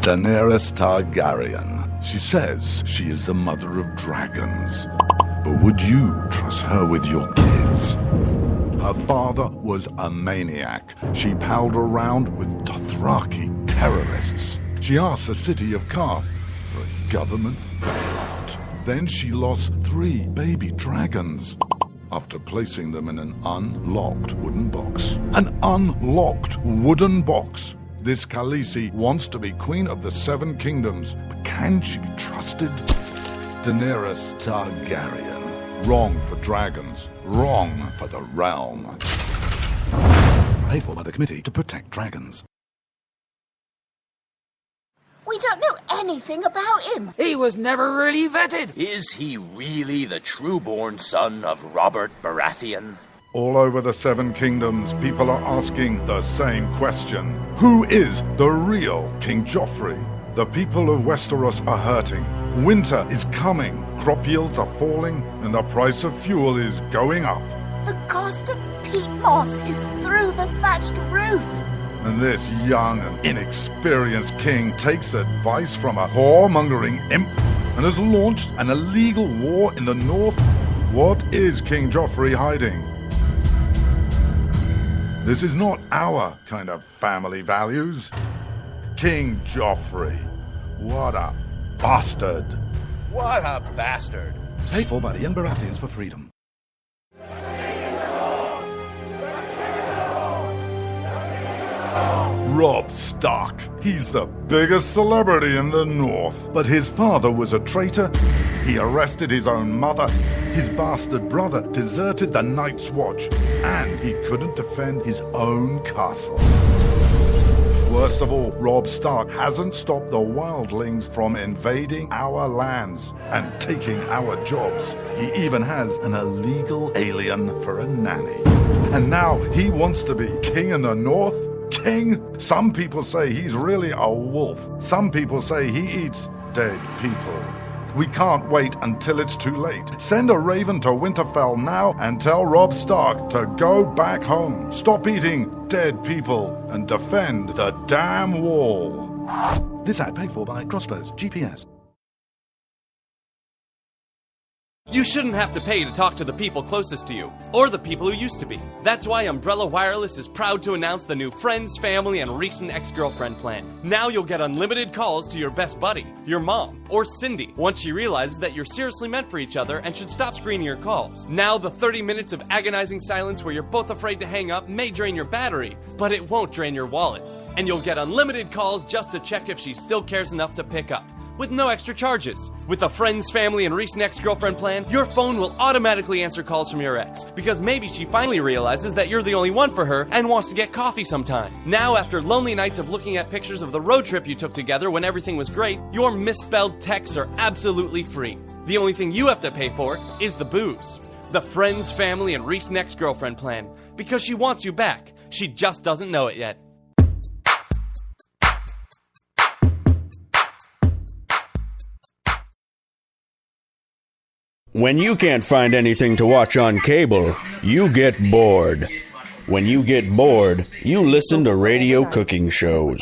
Daenerys Targaryen. She says she is the mother of dragons. But would you trust her with your kids? Her father was a maniac. She palled around with Dothraki terrorists. She asked the city of Karth for a government bailout. Then she lost 3 baby dragons after placing them in an unlocked wooden box. An unlocked wooden box. This Khaleesi wants to be queen of the 7 kingdoms, but can she be trusted? Daenerys Targaryen. Wrong for dragons. Wrong for the realm. Paid for by the Committee to Protect Dragons. We don't know anything about him. He was never really vetted. Is he really the true-born son of Robert Baratheon? All over the 7 kingdoms, people are asking the same question. Who is the real King Joffrey? The people of Westeros are hurting. Winter is coming. Crop yields are falling, and the price of fuel is going up. The cost of peat moss is through the thatched roof. And this young and inexperienced king takes advice from a whoremongering imp and has launched an illegal war in the north. What is King Joffrey hiding? This is not our kind of family values. King Joffrey. What a bastard. What a bastard. Paid for by the young Baratheons for freedom. Robb Stark. He's the biggest celebrity in the North. But his father was a traitor. He arrested his own mother. His bastard brother deserted the Night's Watch. And he couldn't defend his own castle. Worst of all, Robb Stark hasn't stopped the wildlings from invading our lands and taking our jobs. He even has an illegal alien for a nanny. And now he wants to be king in the North? King? Some people say he's really a wolf. Some people say he eats dead people. We can't wait until it's too late. Send a raven to Winterfell now and tell Robb Stark to go back home. Stop eating dead people and defend the damn wall. This ad paid for by Crossbows GPS. You shouldn't have to pay to talk to the people closest to you, or the people who used to be. That's why Umbrella Wireless is proud to announce the new Friends, Family, and Recent Ex-Girlfriend plan. Now you'll get unlimited calls to your best buddy, your mom, or Cindy, once she realizes that you're seriously meant for each other and should stop screening your calls. Now the 30 minutes of agonizing silence where you're both afraid to hang up may drain your battery, but it won't drain your wallet. And you'll get unlimited calls just to check if she still cares enough to pick up, with no extra charges. With the Friends, Family, and Recent Ex-Girlfriend plan, your phone will automatically answer calls from your ex, because maybe she finally realizes that you're the only one for her and wants to get coffee sometime. Now, after lonely nights of looking at pictures of the road trip you took together when everything was great, your misspelled texts are absolutely free. The only thing you have to pay for is the booze. The Friends, Family, and Recent Ex-Girlfriend plan, because she wants you back. She just doesn't know it yet. When you can't find anything to watch on cable, you get bored. When you get bored, you listen to radio cooking shows.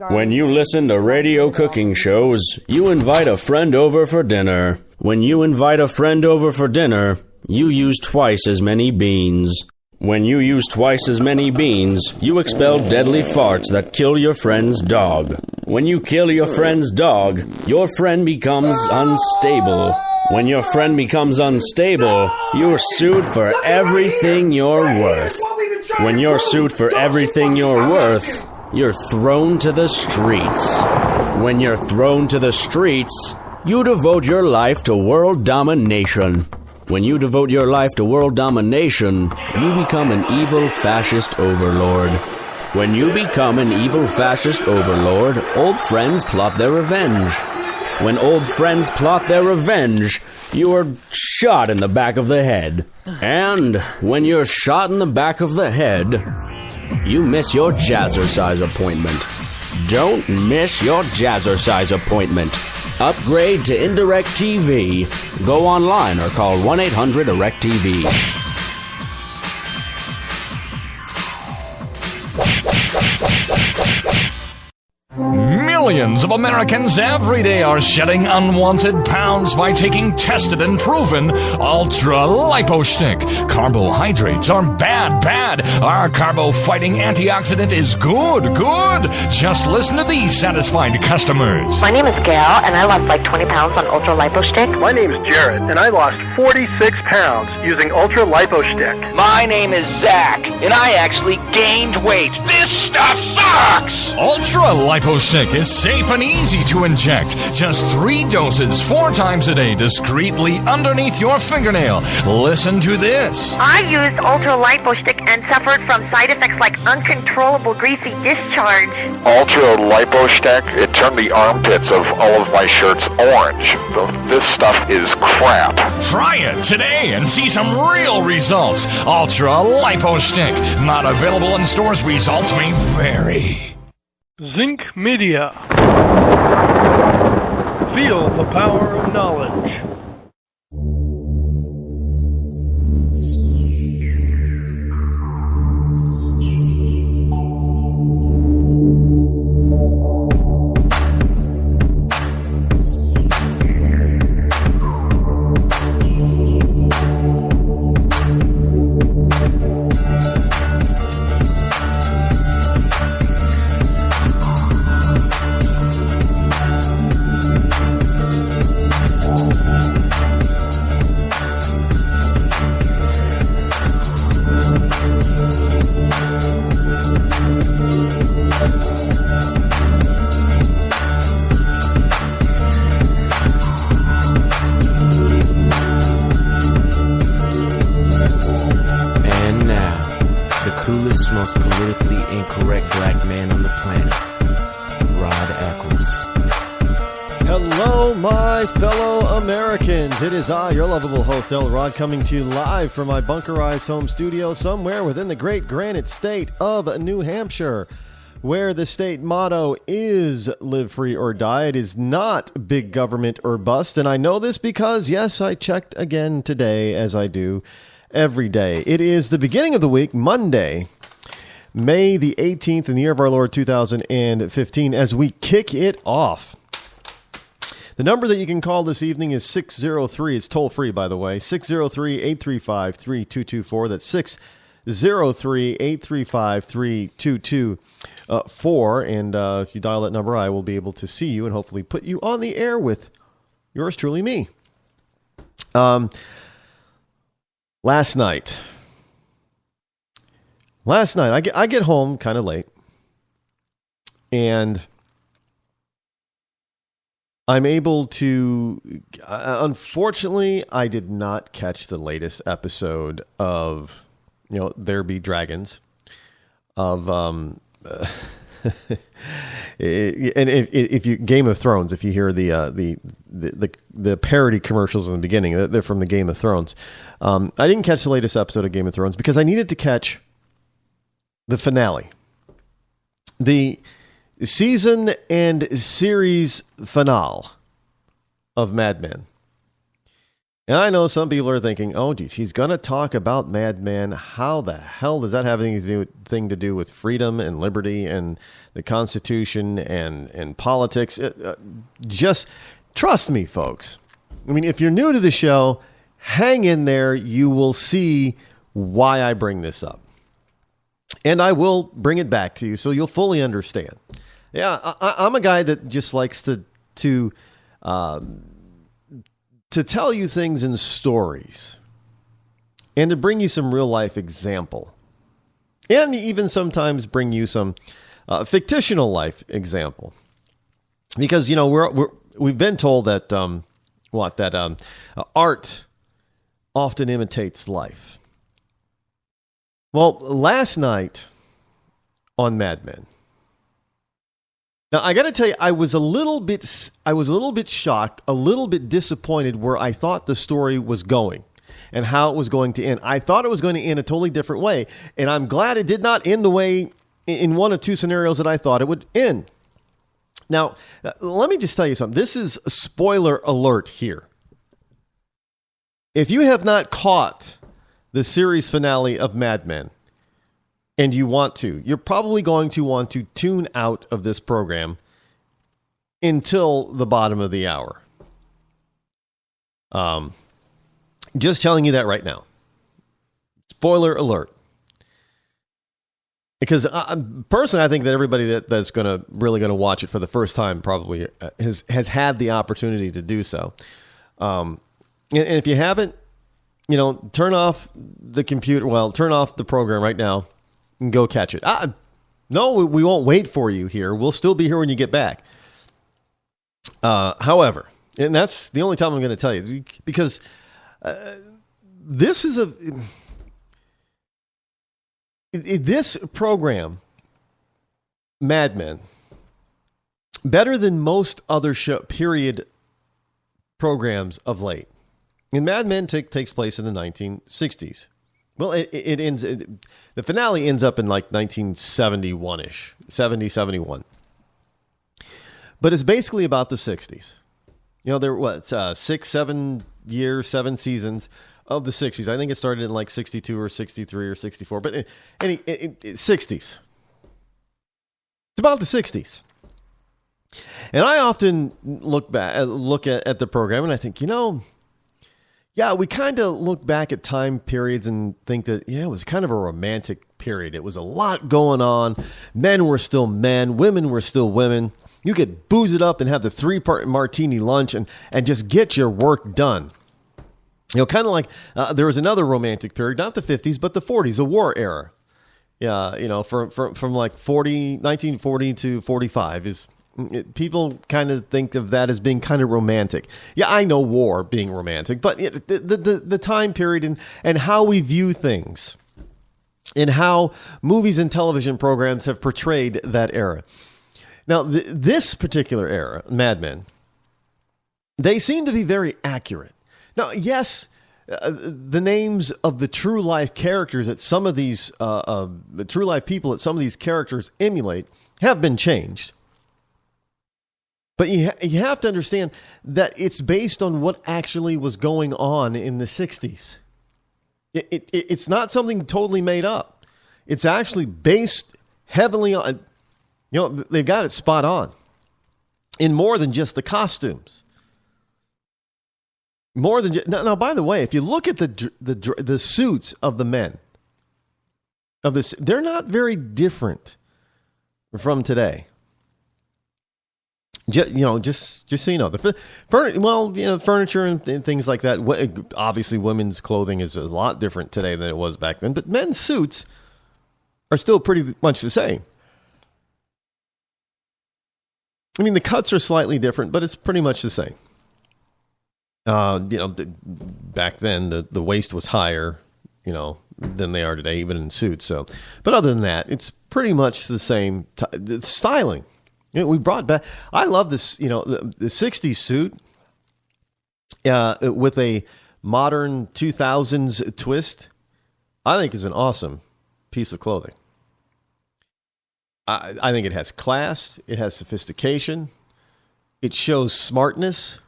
When you listen to radio cooking shows, you invite a friend over for dinner. When you invite a friend over for dinner, you use twice as many beans. When you use twice as many beans, you expel deadly farts that kill your friend's dog. When you kill your friend's dog, your friend becomes unstable. When your friend becomes unstable, you're sued for everything you're worth. When you're sued for everything you're worth, you're thrown to the streets. When you're thrown to the streets, you devote your life to world domination. When you devote your life to world domination, you become an evil fascist overlord. When you become an evil fascist overlord, old friends plot their revenge. When old friends plot their revenge, you are shot in the back of the head. And when you're shot in the back of the head, you miss your jazzercise appointment. Don't miss your jazzercise appointment. Upgrade to Indirect TV. Go online or call 1-800-ERECT-TV. Millions of Americans every day are shedding unwanted pounds by taking tested and proven Ultra Lipo Stick. Carbohydrates are bad. Our carbo-fighting antioxidant is good. Just listen to these satisfied customers. My name is Gail, and I lost like 20 pounds on Ultra Lipo Stick. My name is Jared, and I lost 46 pounds using Ultra Lipo Stick. My name is Zach, and I actually gained weight. This stuff sucks! Ultra Lipo Stick is safe and easy to inject. Just 3 doses 4 times a day discreetly underneath your fingernail. Listen to this. I used Ultra Lipo Stick and suffered from side effects like uncontrollable greasy discharge. Ultra Lipo Stick, it turned the armpits of all of my shirts orange. This stuff is crap. Try it today and see some real results. Ultra Lipo Stick. Not available in stores. Results may vary. Zinc Media. Feel the power of knowledge. Most politically incorrect black man on the planet, Rod Eccles. Hello, my fellow Americans. It is I, your lovable host, El Rod, coming to you live from my bunkerized home studio somewhere within the great granite state of New Hampshire, where the state motto is live free or die. It is not big government or bust, and I know this because, yes, I checked again today, as I do every day. It is the beginning of the week, Monday, May the 18th in the year of our Lord 2015, as we kick it off. The number that you can call this evening is 603. It's toll free, by the way. 603-835-3224. That's 603-835-3224. And if you dial that number, I will be able to see you and hopefully put you on the air with yours truly, me. Last night, I get home kind of late, and I'm able to, unfortunately, I did not catch the latest episode of, There Be Dragons, of, and if you, Game of Thrones, if you hear the parody commercials in the beginning, they're from the Game of Thrones. I didn't catch the latest episode of Game of Thrones because I needed to catch the finale. The season and series finale of Mad Men. And I know some people are thinking, oh, geez, he's going to talk about Mad Men. How the hell does that have anything to do with freedom and liberty and the Constitution and politics? Just trust me, folks. I mean, if you're new to the show, hang in there. You will see why I bring this up. And I will bring it back to you so you'll fully understand. Yeah, I'm a guy that just likes to tell you things in stories and to bring you some real life example, and even sometimes bring you some fictional life example, because we've been told that art often imitates life. Well, last night on Mad Men. Now, I got to tell you, I was a little bit shocked, a little bit disappointed where I thought the story was going and how it was going to end. I thought it was going to end a totally different way, and I'm glad it did not end the way in one of two scenarios that I thought it would end. Now, let me just tell you something. This is a spoiler alert here. If you have not caught the series finale of Mad Men, and you want to, you're probably going to want to tune out of this program until the bottom of the hour. Just telling you that right now. Spoiler alert. Because personally, I think that everybody that's really going to watch it for the first time probably has had the opportunity to do so. And if you haven't, turn off the computer. Well, turn off the program right now and go catch it. No, we won't wait for you here. We'll still be here when you get back. However, and that's the only time I'm going to tell you, because this is this program, Mad Men, better than most other period programs of late. And Mad Men takes place in the 1960s. Well, it ends. The finale ends up in like 1971-ish, 70, 71. But it's basically about the 60s. There were 7 seasons of the 60s. I think it started in like 62 or 63 or 64. But 60s. It's about the 60s. And I often look at the program and I think, yeah, we kind of look back at time periods and think that, it was kind of a romantic period. It was a lot going on. Men were still men. Women were still women. You could booze it up and have the 3-part martini lunch and just get your work done. Kind of like there was another romantic period, not the 50s, but the 40s, the war era. Yeah, from like 1940 to 45 people kind of think of that as being kind of romantic. Yeah, I know war being romantic, but the time period and how we view things and how movies and television programs have portrayed that era. Now, this particular era, Mad Men, they seem to be very accurate. Now, yes, the names of the true life characters that some of these the true life people that some of these characters emulate have been changed. But you have to understand that it's based on what actually was going on in the 60s. It's not something totally made up. It's actually based heavily on, they've got it spot on in more than just the costumes. More than now, by the way, if you look at the suits of the men of this, they're not very different from today. Just so you know, furniture and things like that. Obviously, women's clothing is a lot different today than it was back then. But men's suits are still pretty much the same. I mean, the cuts are slightly different, but it's pretty much the same. Back then the waist was higher, than they are today, even in suits. So, but other than that, it's pretty much the same the styling. We brought back. I love this. The 60s suit with a modern 2000s twist. I think is an awesome piece of clothing. I think it has class. It has sophistication. It shows smartness.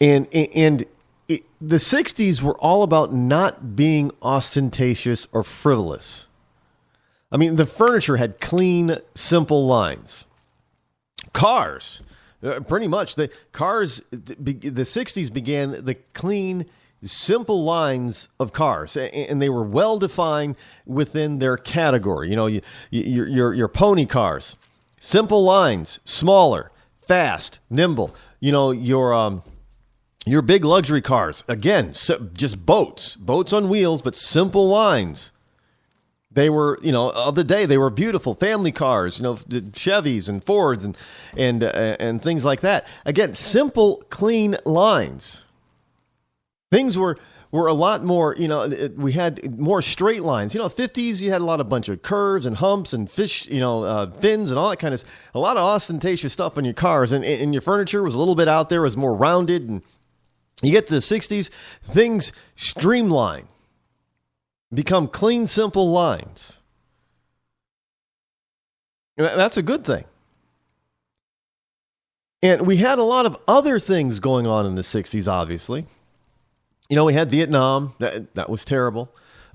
And the 60s were all about not being ostentatious or frivolous. I mean, the furniture had clean, simple lines. Cars, pretty much. The 60s began the clean, simple lines of cars, and they were well defined within their category. Your pony cars, simple lines, smaller, fast, nimble. Your big luxury cars, again, just boats on wheels, but simple lines. They were, of the day, they were beautiful family cars, Chevys and Fords and things like that. Again, simple, clean lines. Things were a lot more, we had more straight lines. 50s, you had a bunch of curves and humps and fins and all that kind of, a lot of ostentatious stuff on your cars. And your furniture was a little bit out there, was more rounded. And you get to the 60s, things streamline. Become clean, simple lines. That's a good thing. And we had a lot of other things going on in the 60s, obviously. We had Vietnam. That was terrible.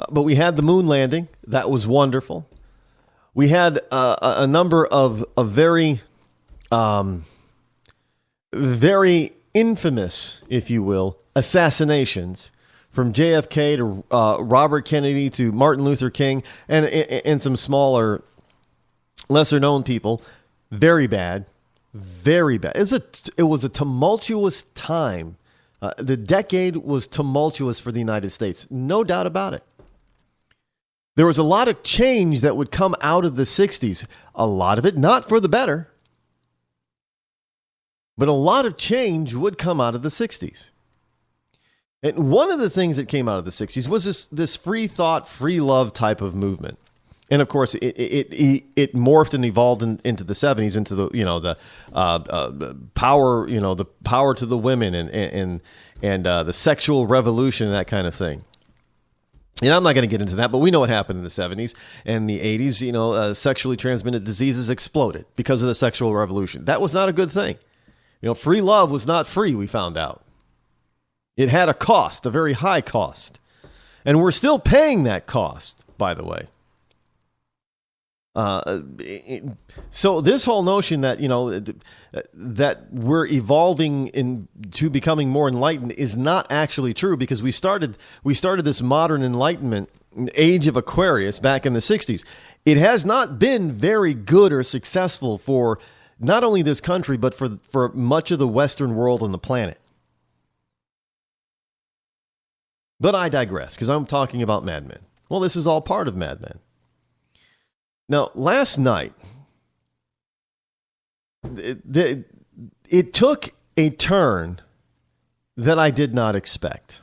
But we had the moon landing. That was wonderful. We had a number of very very infamous, if you will, assassinations from JFK to Robert Kennedy to Martin Luther King and some smaller, lesser-known people. Very bad. Very bad. It was a tumultuous time. The decade was tumultuous for the United States. No doubt about it. There was a lot of change that would come out of the 60s. A lot of it not for the better. But a lot of change would come out of the 60s. And one of the things that came out of the 60s was this free thought, free love type of movement. And of course, it morphed and evolved into the 70s, into the power, the power to the women and the sexual revolution and that kind of thing. And I'm not going to get into that, but we know what happened in the 70s and the 80s. Sexually transmitted diseases exploded because of the sexual revolution. That was not a good thing. Free love was not free, we found out. It had a cost, a very high cost. And we're still paying that cost, by the way. So this whole notion that, that we're evolving into becoming more enlightened is not actually true, because we started this modern enlightenment age of Aquarius back in the 60s. It has not been very good or successful for not only this country, but for much of the Western world and the planet. But I digress, because I'm talking about Mad Men. Well, this is all part of Mad Men. Now, last night, it took a turn that I did not expect.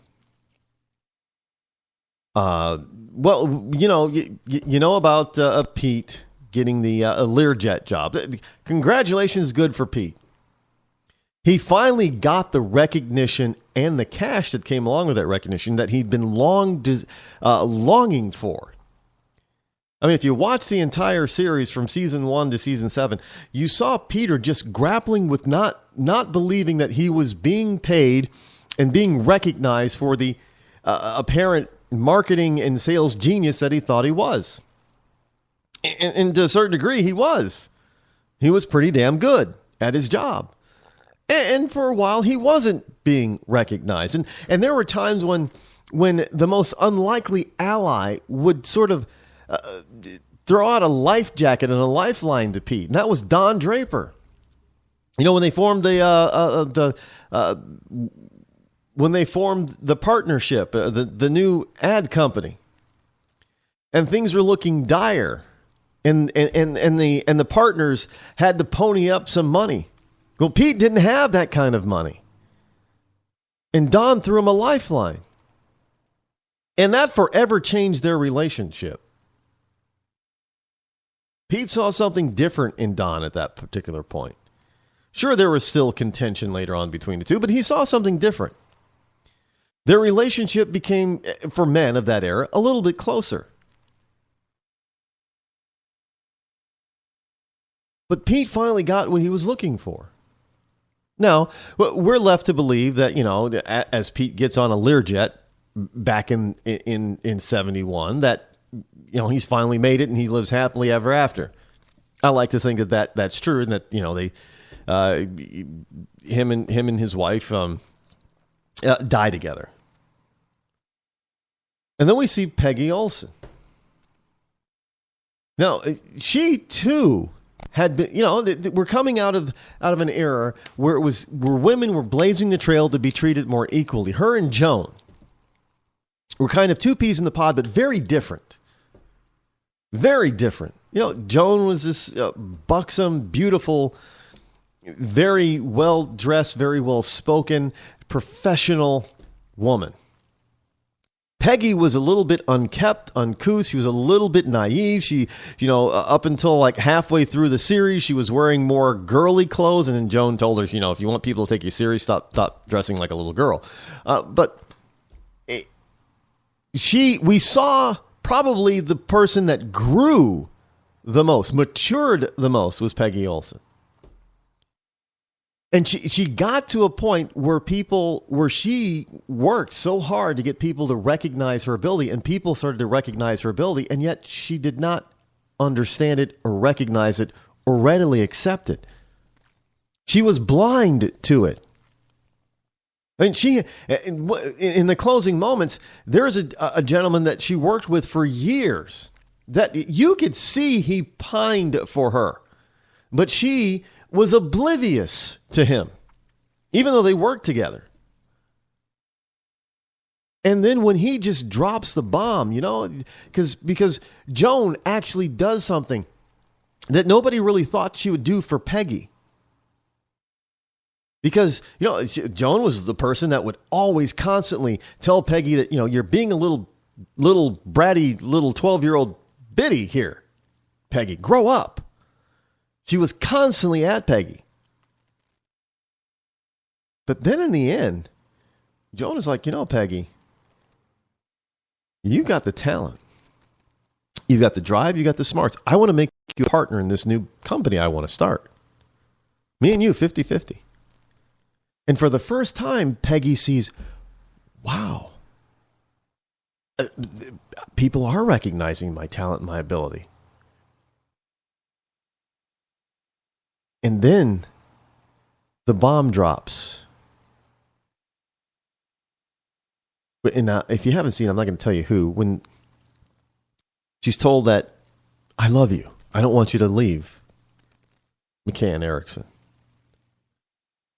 Well, you know about Pete getting the Learjet job. Congratulations, good for Pete. He finally got the recognition and the cash that came along with that recognition that he'd been longing for. I mean, if you watch the entire series from season 1 to season 7, you saw Peter just grappling with not believing that he was being paid and being recognized for the apparent marketing and sales genius that he thought he was. And to a certain degree, he was. He was pretty damn good at his job. And for a while, he wasn't being recognized. And there were times when the most unlikely ally would sort of throw out a life jacket and a lifeline to Pete, and that was Don Draper. When they formed the partnership, the new ad company, and things were looking dire, and the partners had to pony up some money. Well, Pete didn't have that kind of money, and Don threw him a lifeline, and that forever changed their relationship. Pete saw something different in Don at that particular point. Sure, there was still contention later on between the two, but he saw something different. Their relationship became, for men of that era, a little bit closer. But Pete finally got what he was looking for. Now, we're left to believe that, as Pete gets on a Learjet back in 71, that he's finally made it and he lives happily ever after. I like to think that's true, and that him and his wife die together. And then we see Peggy Olson. Now, she too had been, we're coming out of an era where women were blazing the trail to be treated more equally. Her and Joan were kind of two peas in the pod, but very different. Very different. Joan was this buxom, beautiful, very well-dressed, very well-spoken, professional woman. Peggy was a little bit unkept, uncouth. She was a little bit naive. She, up until like halfway through the series, she was wearing more girly clothes. And then Joan told her, if you want people to take you serious, stop dressing like a little girl. We saw probably the person that grew the most, matured the most, was Peggy Olson. And she got to a point where she worked so hard to get people to recognize her ability, and people started to recognize her ability, and yet she did not understand it or recognize it or readily accept it. She was blind to it. I mean, she, in the closing moments, there's a gentleman that she worked with for years that you could see he pined for her, but she was oblivious to him, even though they worked together. And then when he just drops the bomb, you know, because Joan actually does something that nobody really thought she would do for Peggy. Because, you know, Joan was the person that would always constantly tell Peggy that, you know, you're being a little bratty, little 12-year-old biddy here. Peggy, grow up. She was constantly at Peggy. But then in the end, Joan is like, you know, Peggy, you got the talent. You got the drive. You got the smarts. I want to make you a partner in this new company I want to start. Me and you, 50-50. And for the first time, Peggy sees, wow, people are recognizing my talent and my ability. And then the bomb drops. And if you haven't seen, I'm not going to tell you who, when she's told that, I love you. I don't want you to leave McCann Erickson.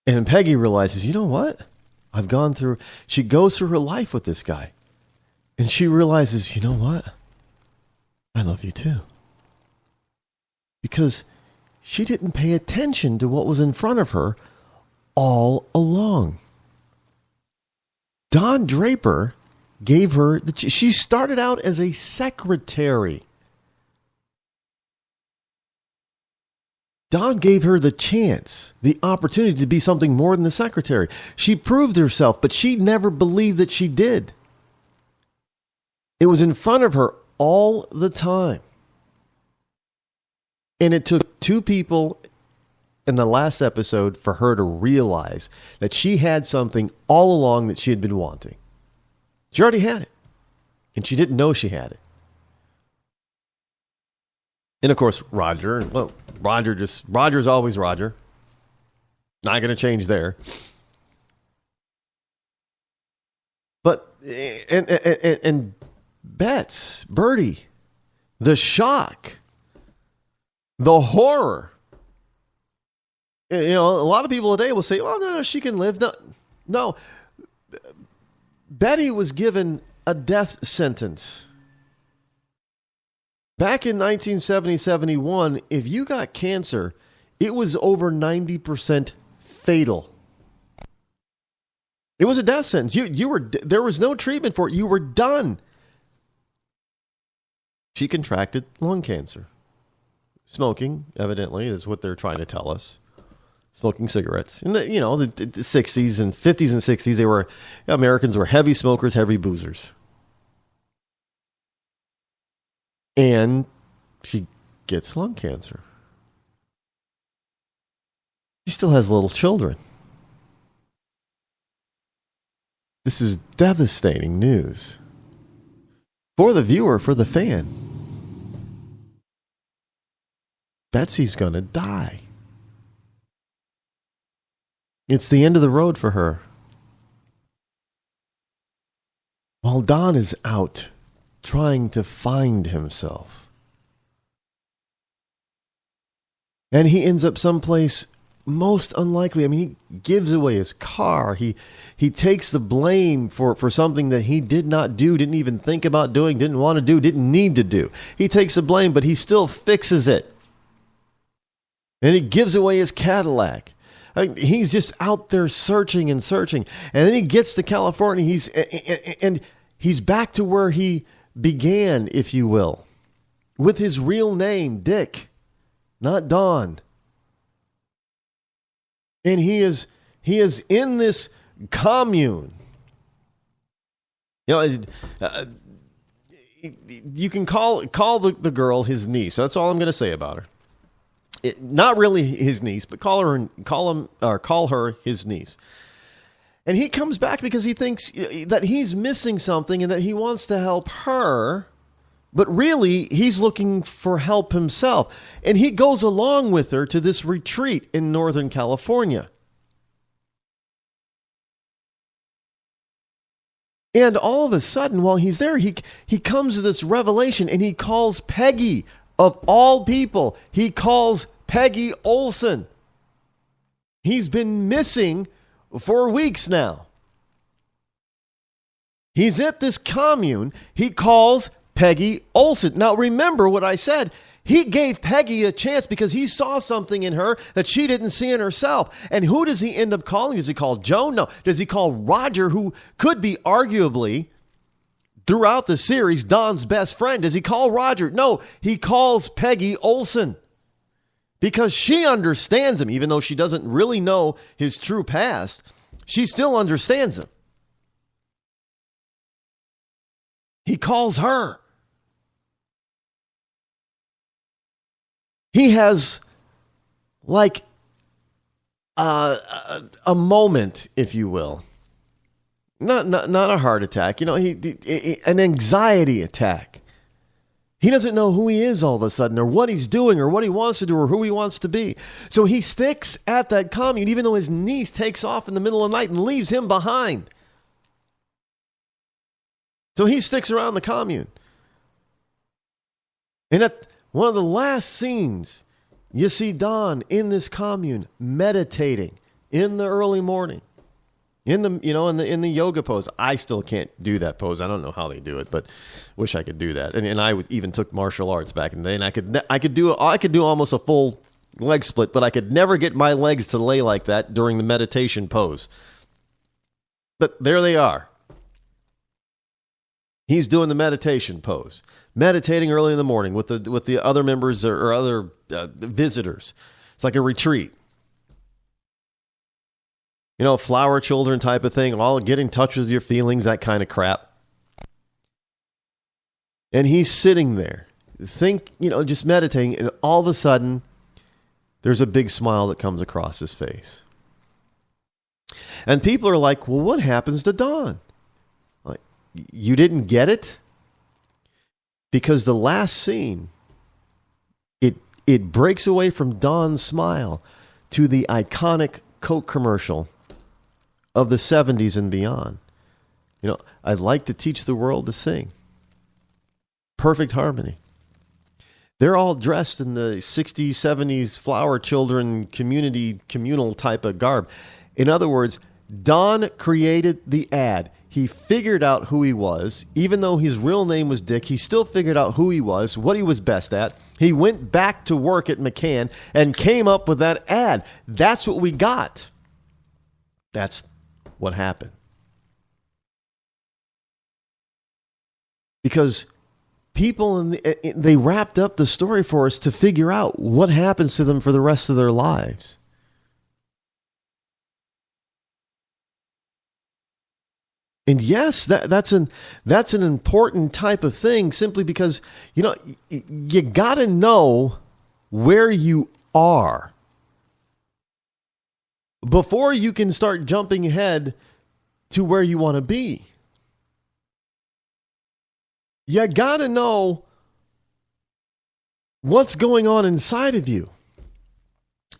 And Peggy realizes, you know what? I've gone through, she goes through her life with this guy. And she realizes, you know what? I love you too. Because she didn't pay attention to what was in front of her all along. Don Draper gave her, she started out as a secretary. Don gave her the chance, the opportunity to be something more than the secretary. She proved herself, but she never believed that she did. It was in front of her all the time. And it took two people in the last episode for her to realize that she had something all along that she had been wanting. She already had it. And she didn't know she had it. And of course, Roger, well, Roger's always Roger. Not going to change there. But, and Bertie, the shock, the horror. You know, a lot of people today will say, oh, no, she can live. No. Betty was given a death sentence. Back in 1970-71, if you got cancer, it was over 90% fatal. It was a death sentence. There was no treatment for it. You were done. She contracted lung cancer. Smoking, evidently, is what they're trying to tell us. Smoking cigarettes. In the 60s and 50s and 60s, Americans were heavy smokers, heavy boozers. And she gets lung cancer. She still has little children. This is devastating news. For the viewer, for the fan. Betsy's going to die. It's the end of the road for her. While Don is out trying to find himself. And he ends up someplace most unlikely. I mean, he gives away his car. He takes the blame for something that he did not do, didn't even think about doing, didn't want to do, didn't need to do. He takes the blame, but he still fixes it. And he gives away his Cadillac. I mean, he's just out there searching and searching. And then he gets to California. He's back to where he began, if you will, with his real name, Dick, not Don. And he is in this commune. You know, you can call the girl his niece. That's all I'm going to say about her. Not really his niece, but call her his niece. And he comes back because he thinks that he's missing something and that he wants to help her But really, he's looking for help himself. And he goes along with her to this retreat in Northern California. And all of a sudden, while he's there, he comes to this revelation, and he calls Peggy, of all people, he calls Peggy Olson. He's been missing for weeks now. He's at this commune. He calls Peggy Olson. Now, remember what I said. He gave Peggy a chance because he saw something in her that she didn't see in herself. And who does he end up calling? Does he call Joan? No. Does he call Roger, who could be arguably, throughout the series, Don's best friend? Does he call Roger? No. He calls Peggy Olson because she understands him. Even though she doesn't really know his true past, she still understands him. He calls her. He has like a moment, if you will. Not a heart attack. You know, an anxiety attack. He doesn't know who he is all of a sudden, or what he's doing, or what he wants to do, or who he wants to be. So he sticks at that commune, even though his niece takes off in the middle of the night and leaves him behind. So he sticks around the commune. And at one of the last scenes, you see Don in this commune meditating in the early morning. In the yoga pose. I still can't do that pose. I don't know how they do it, but wish I could do that. And I even took martial arts back in the day, and I could do almost a full leg split, but I could never get my legs to lay like that during the meditation pose. But there they are. He's doing the meditation pose, meditating early in the morning with the other members or other visitors. It's like a retreat. You know, flower children type of thing, all get in touch with your feelings, that kind of crap. And he's sitting there, just meditating, and all of a sudden, there's a big smile that comes across his face. And people are like, well, what happens to Don? Like, you didn't get it? Because the last scene, it breaks away from Don's smile to the iconic Coke commercial of the 70s and beyond. You know, I'd like to teach the world to sing. Perfect harmony. They're all dressed in the 60s, 70s flower children communal type of garb. In other words, Don created the ad. He figured out who he was. Even though his real name was Dick, he still figured out who he was, what he was best at. He went back to work at McCann and came up with that ad. That's what we got. That's what happened. Because people, they wrapped up the story for us to figure out what happens to them for the rest of their lives. And yes, that's an important type of thing, simply because, you know, you got to know where you are before you can start jumping ahead to where you want to be. You got to know what's going on inside of you.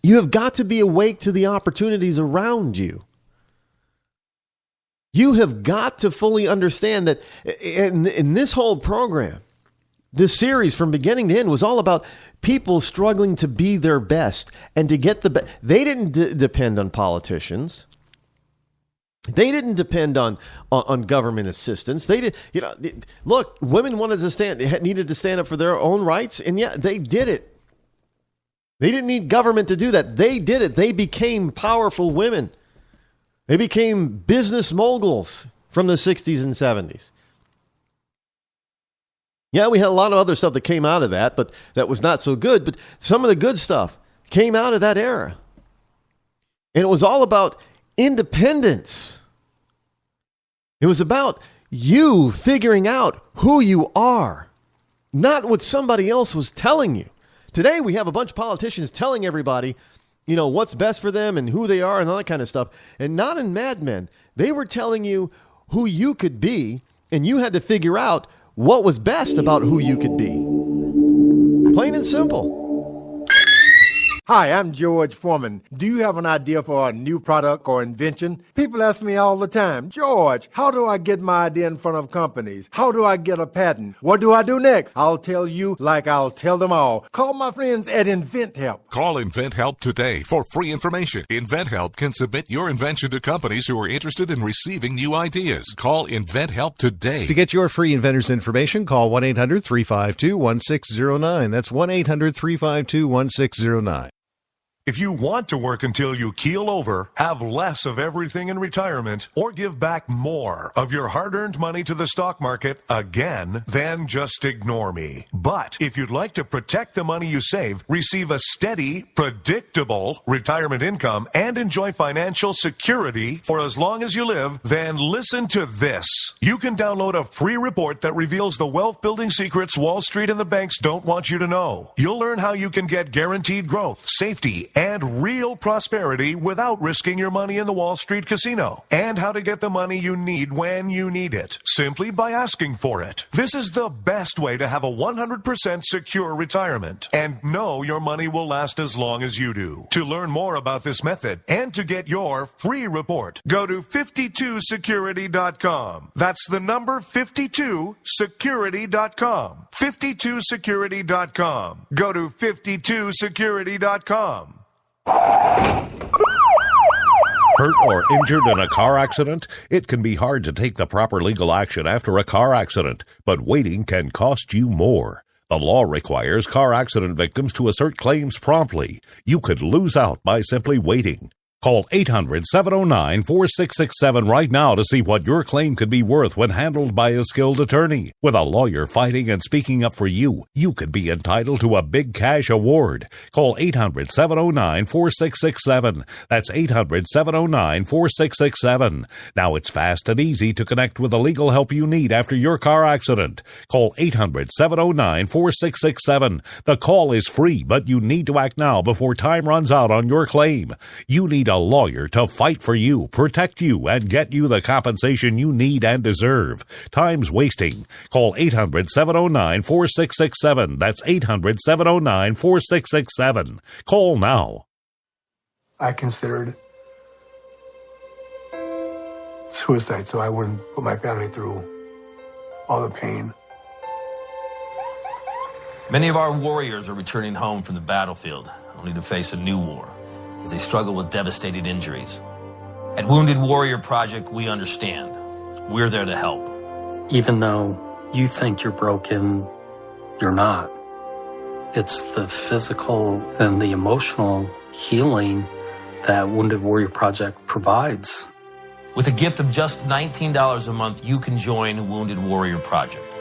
You have got to be awake to the opportunities around you. You have got to fully understand that in this whole program, this series from beginning to end was all about people struggling to be their best and to get the best. They didn't depend on politicians. They didn't depend on government assistance. They did, look, women needed to stand up for their own rights, and yeah, they did it. They didn't need government to do that. They did it. They became powerful women. They became business moguls from the 60s and 70s. Yeah, we had a lot of other stuff that came out of that, but that was not so good. But some of the good stuff came out of that era. And it was all about independence. It was about you figuring out who you are, not what somebody else was telling you. Today we have a bunch of politicians telling everybody, what's best for them and who they are and all that kind of stuff. And not in Mad Men. They were telling you who you could be, and you had to figure out what was best about who you could be. Plain and simple. Hi, I'm George Foreman. Do you have an idea for a new product or invention? People ask me all the time, George, how do I get my idea in front of companies? How do I get a patent? What do I do next? I'll tell you like I'll tell them all. Call my friends at InventHelp. Call InventHelp today for free information. InventHelp can submit your invention to companies who are interested in receiving new ideas. Call InventHelp today. To get your free inventor's information, call 1-800-352-1609. That's 1-800-352-1609. If you want to work until you keel over, have less of everything in retirement, or give back more of your hard-earned money to the stock market again, then just ignore me. But if you'd like to protect the money you save, receive a steady, predictable retirement income, and enjoy financial security for as long as you live, then listen to this. You can download a free report that reveals the wealth-building secrets Wall Street and the banks don't want you to know. You'll learn how you can get guaranteed growth, safety, and real prosperity without risking your money in the Wall Street casino, and how to get the money you need when you need it, simply by asking for it. This is the best way to have a 100% secure retirement, and know your money will last as long as you do. To learn more about this method, and to get your free report, go to 52security.com. That's the number 52security.com. 52security.com. Go to 52security.com. Hurt or injured in a car accident? It can be hard to take the proper legal action after a car accident, but waiting can cost you more. The law requires car accident victims to assert claims promptly. You could lose out by simply waiting. Call 800-709-4667 right now to see what your claim could be worth when handled by a skilled attorney. With a lawyer fighting and speaking up for you, you could be entitled to a big cash award. Call 800-709-4667. That's 800-709-4667. Now it's fast and easy to connect with the legal help you need after your car accident. Call 800-709-4667. The call is free, but you need to act now before time runs out on your claim. You need a lawyer to fight for you, protect you, and get you the compensation you need and deserve. Time's wasting. Call 800-709-4667. That's 800-709-4667. Call now. I considered suicide so I wouldn't put my family through all the pain. Many of our warriors are returning home from the battlefield, only to face a new war as they struggle with devastating injuries. At Wounded Warrior Project, we understand. We're there to help. Even though you think you're broken, you're not. It's the physical and the emotional healing that Wounded Warrior Project provides. With a gift of just $19 a month, you can join Wounded Warrior Project.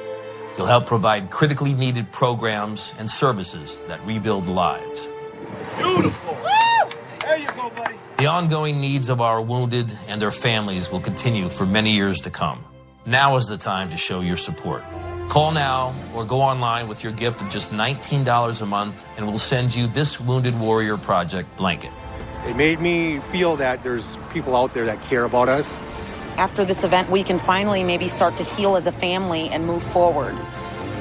You'll help provide critically needed programs and services that rebuild lives. Beautiful. There you go, buddy. The ongoing needs of our wounded and their families will continue for many years to come. Now is the time to show your support. Call now or go online with your gift of just $19 a month and we'll send you this Wounded Warrior Project blanket. It made me feel that there's people out there that care about us. After this event, we can finally maybe start to heal as a family and move forward.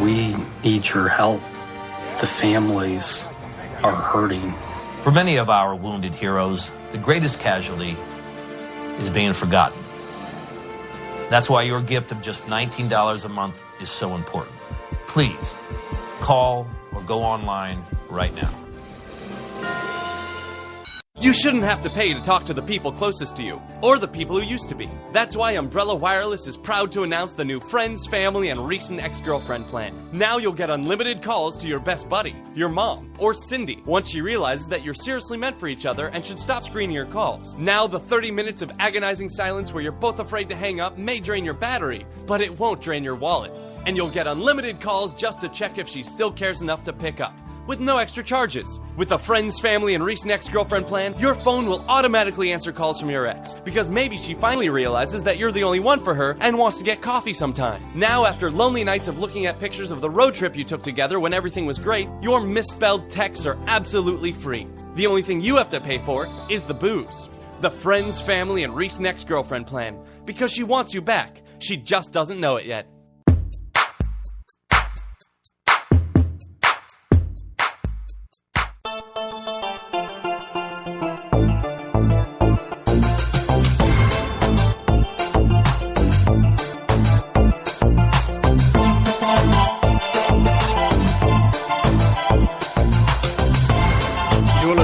We need your help. The families are hurting. For many of our wounded heroes, the greatest casualty is being forgotten. That's why your gift of just $19 a month is so important. Please, call or go online right now. You shouldn't have to pay to talk to the people closest to you, or the people who used to be. That's why Umbrella Wireless is proud to announce the new Friends, Family, and Recent Ex-Girlfriend plan. Now you'll get unlimited calls to your best buddy, your mom, or Cindy, once she realizes that you're seriously meant for each other and should stop screening your calls. Now the 30 minutes of agonizing silence where you're both afraid to hang up may drain your battery, but it won't drain your wallet. And you'll get unlimited calls just to check if she still cares enough to pick up, with no extra charges. With the Friends, Family, and Recent Ex-Girlfriend plan, your phone will automatically answer calls from your ex, because maybe she finally realizes that you're the only one for her and wants to get coffee sometime. Now, after lonely nights of looking at pictures of the road trip you took together when everything was great, your misspelled texts are absolutely free. The only thing you have to pay for is the booze. The Friends, Family, and Recent Ex-Girlfriend plan, because she wants you back. She just doesn't know it yet.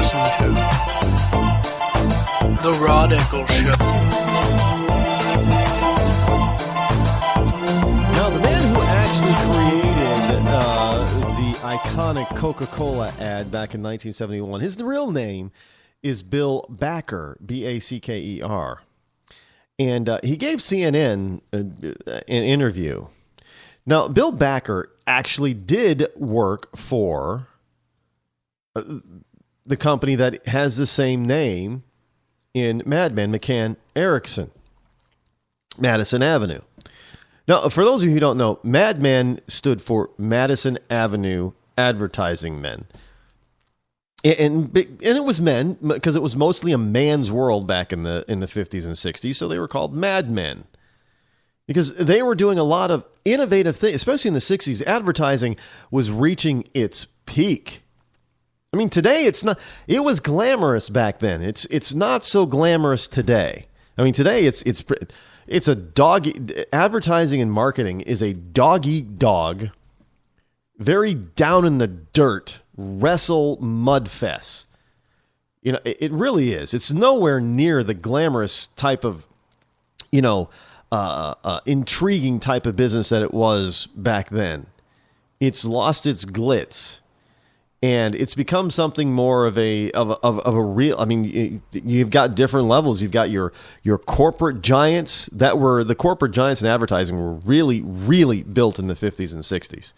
listening to The Rod Eccles Show. Now, the man who actually created the iconic Coca-Cola ad back in 1971, his real name is Bill Backer, B-A-C-K-E-R. And he gave CNN an interview. Now, Bill Backer actually did work for the company that has the same name in Mad Men, McCann Erickson, Madison Avenue. Now, for those of you who don't know, Mad Men stood for Madison Avenue Advertising Men. And it was men, because it was mostly a man's world back in the 50s and 60s, so they were called Mad Men. Because they were doing a lot of innovative things, especially in the 60s. Advertising was reaching its peak. I mean, today it was glamorous back then. It's not so glamorous today. I mean, today it's a doggy, advertising and marketing is a dog-eat-dog, very down in the dirt, wrestle mudfest. You know, it really is. It's nowhere near the glamorous type of, intriguing type of business that it was back then. It's lost its glitz. And it's become something more of a real. I mean, you've got different levels. You've got your corporate giants the corporate giants in advertising were really, really built in the 50s and 60s.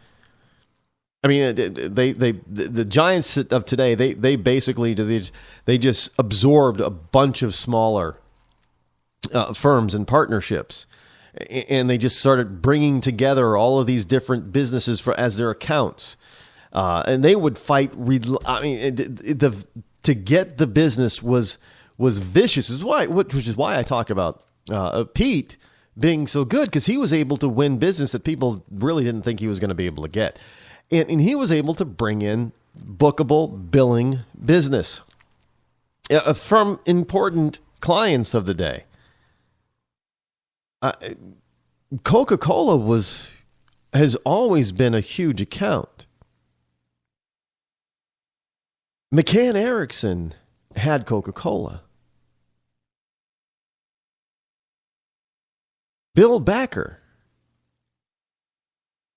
I mean, the giants of today, they basically they just absorbed a bunch of smaller firms and partnerships, and they just started bringing together all of these different businesses as their accounts. And they would fight. I mean, to get the business was vicious. Which is why I talk about Pete being so good, because he was able to win business that people really didn't think he was going to be able to get, and he was able to bring in bookable billing business from important clients of the day. Coca-Cola has always been a huge account. McCann Erickson had Coca-Cola. Bill Backer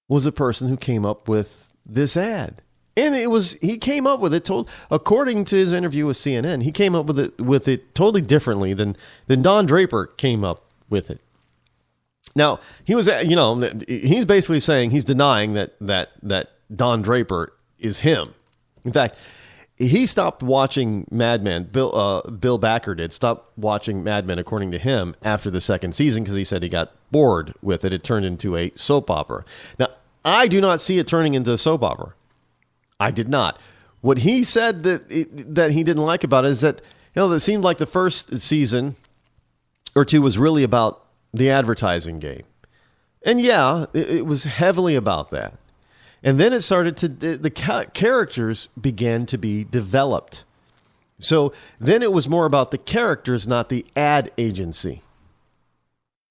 was a person who came up with this ad. And he came up with it, according to his interview with CNN, he came up with it totally differently than Don Draper came up with it. Now, he's basically saying, he's denying that Don Draper is him. In fact, he stopped watching Mad Men. Bill Backer did stop watching Mad Men, according to him, after the second season, because he said he got bored with it. It turned into a soap opera. Now, I do not see it turning into a soap opera. I did not. What he said that he didn't like about it is that it seemed like the first season or two was really about the advertising game, and yeah, it was heavily about that. And then it started the characters began to be developed. So then it was more about the characters, not the ad agency.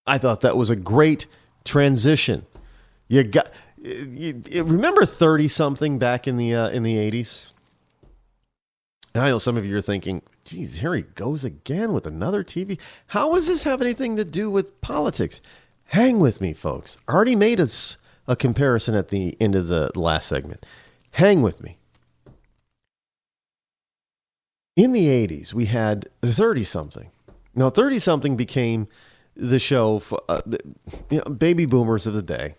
I thought that was a great transition. Remember 30-something back in the 80s? And I know some of you are thinking, geez, here he goes again with another TV. How does this have anything to do with politics? Hang with me, folks. I already made a comparison at the end of the last segment. Hang with me. In the 80s, we had 30-something. Now, 30-something became the show for baby boomers of the day.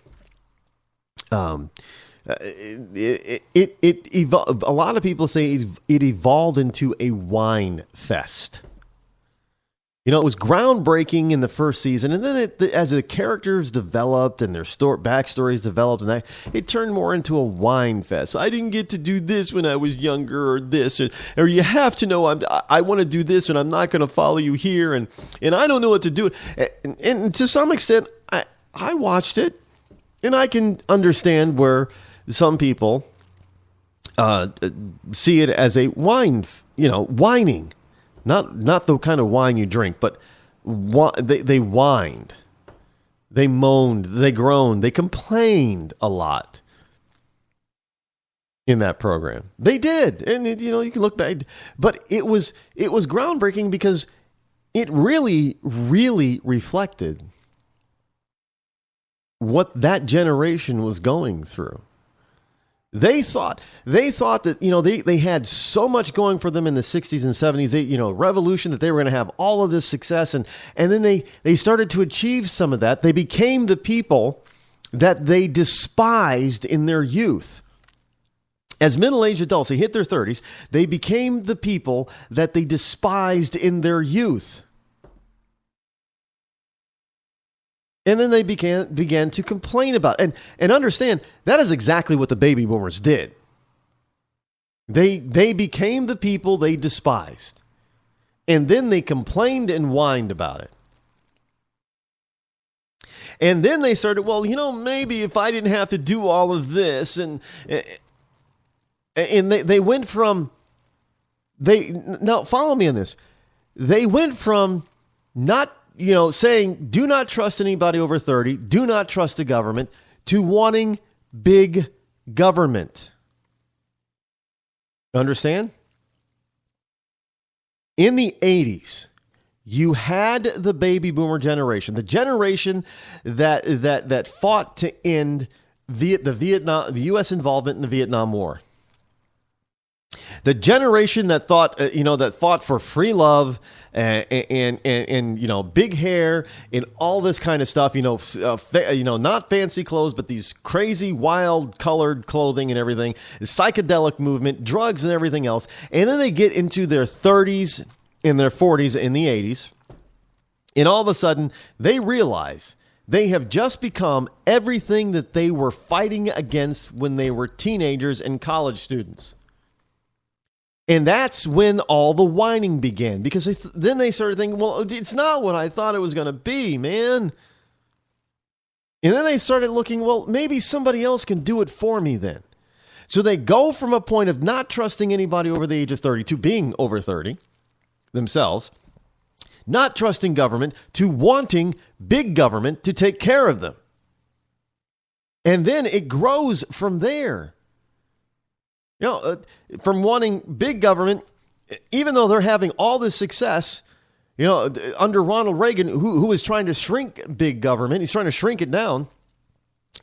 It evolved. A lot of people say it evolved into a wine fest. It was groundbreaking in the first season, and then as the characters developed and their backstories developed, and it turned more into a wine fest. I didn't get to do this when I was younger, or this, or you have to know I want to do this, and I'm not going to follow you here, and I don't know what to do. And to some extent, I watched it, and I can understand where some people see it as a wine, whining. Not the kind of wine you drink, but they whined, they moaned, they groaned, they complained a lot. in that program. They did. And, you can look back. But it was groundbreaking because it really, really reflected what that generation was going through. They thought that, they had so much going for them in the 60s and 70s, revolution, that they were going to have all of this success. And then they started to achieve some of that. They became the people that they despised in their youth. As middle-aged adults, they hit their 30s, they became the people that they despised in their youth. And then they began to complain about it. And understand, that is exactly what the baby boomers did. They became the people they despised. And then they complained and whined about it. And then they started, maybe if I didn't have to do all of this. And they went from, now follow me on this. They went from not, saying, do not trust anybody over 30, do not trust the government, to wanting big government. Understand? In the 80s, you had the baby boomer generation, the generation that fought to end the U.S. involvement in the Vietnam War. The generation that fought for free love and big hair and all this kind of stuff, not fancy clothes, but these crazy, wild colored clothing and everything, the psychedelic movement, drugs and everything else. And then they get into their 30s and their 40s in the 80s. And all of a sudden they realize they have just become everything that they were fighting against when they were teenagers and college students. And that's when all the whining began, because then they started thinking, well, it's not what I thought it was going to be, man. And then they started looking, well, maybe somebody else can do it for me then. So they go from a point of not trusting anybody over the age of 30 to being over 30 themselves, not trusting government, to wanting big government to take care of them. And then it grows from there. From wanting big government, even though they're having all this success, under Ronald Reagan, who is trying to shrink big government, he's trying to shrink it down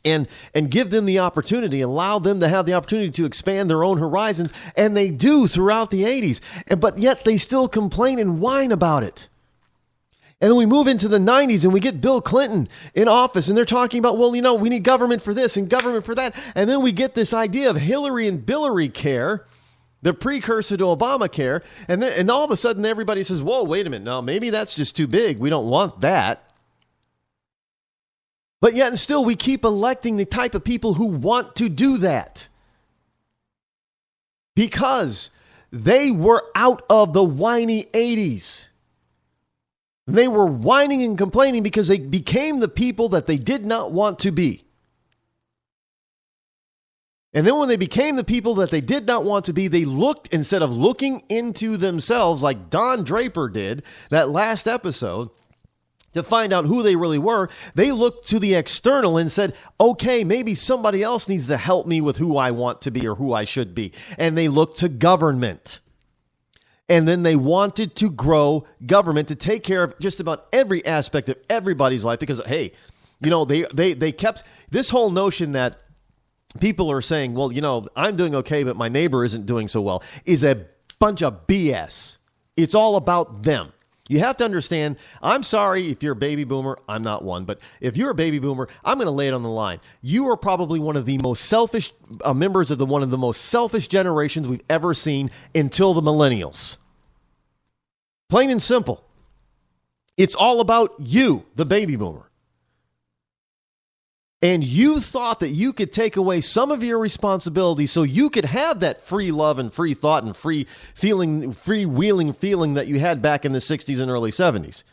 and give them the opportunity, allow them to have the opportunity to expand their own horizons. And they do throughout the 80s. But yet they still complain and whine about it. And then we move into the 90s and we get Bill Clinton in office and they're talking about, we need government for this and government for that. And then we get this idea of Hillary and Billary care, the precursor to Obamacare. And all of a sudden everybody says, whoa, wait a minute. No, maybe that's just too big. We don't want that. But yet and still we keep electing the type of people who want to do that. Because they were out of the whiny 80s. They were whining and complaining because they became the people that they did not want to be. And then when they became the people that they did not want to be, they looked, instead of looking into themselves like Don Draper did that last episode to find out who they really were, they looked to the external and said, okay, maybe somebody else needs to help me with who I want to be or who I should be. And they looked to government. And then they wanted to grow government to take care of just about every aspect of everybody's life because, hey, they kept this whole notion that people are saying, well, I'm doing okay, but my neighbor isn't doing so well, is a bunch of BS. It's all about them. You have to understand, I'm sorry if you're a baby boomer, I'm not one, but if you're a baby boomer, I'm going to lay it on the line. You are probably one of the most selfish members of one of the most selfish generations we've ever seen until the millennials. Plain and simple. It's all about you, the baby boomer. And you thought that you could take away some of your responsibility so you could have that free love and free thought and free wheeling feeling that you had back in the 60s and early 70s.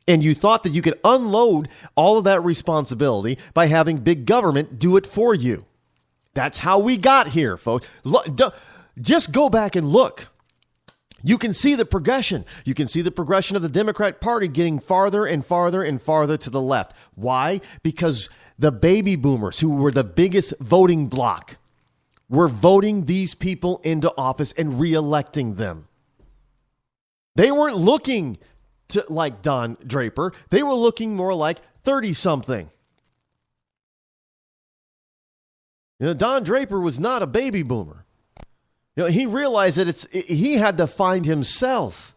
And you thought that you could unload all of that responsibility by having big government do it for you. That's how we got here, folks. Just go back and look. You can see the progression. You can see the progression of the Democrat Party getting farther and farther and farther to the left. Why? Because the baby boomers, who were the biggest voting bloc, were voting these people into office and re-electing them. They weren't looking to like Don Draper. They were looking more like 30-something. Don Draper was not a baby boomer. He realized that he had to find himself.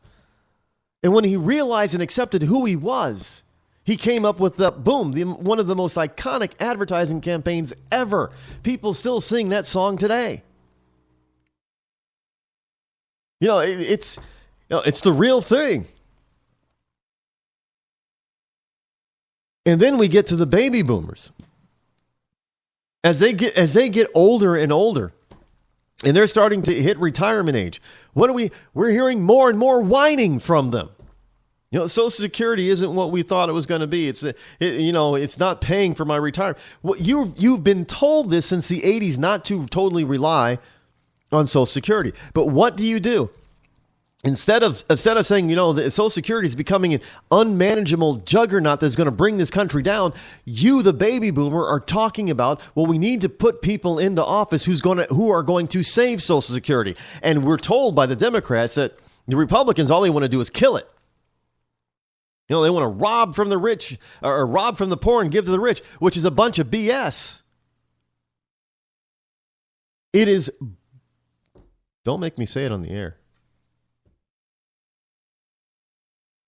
And when he realized and accepted who he was, he came up with one of the most iconic advertising campaigns ever. People still sing that song today. It's the real thing. And then we get to the baby boomers. As they get older and older, and they're starting to hit retirement age, we're hearing more and more whining from them. Social Security isn't what we thought it was going to be. It's not paying for my retirement. Well, you've been told this since the 80s not to totally rely on Social Security. But what do? Instead of saying, that Social Security is becoming an unmanageable juggernaut that's going to bring this country down, you, the baby boomer, are talking about, well, we need to put people into office who are going to save Social Security. And we're told by the Democrats that the Republicans, all they want to do is kill it. They want to rob from the rich or rob from the poor and give to the rich, which is a bunch of BS. It is. Don't make me say it on the air.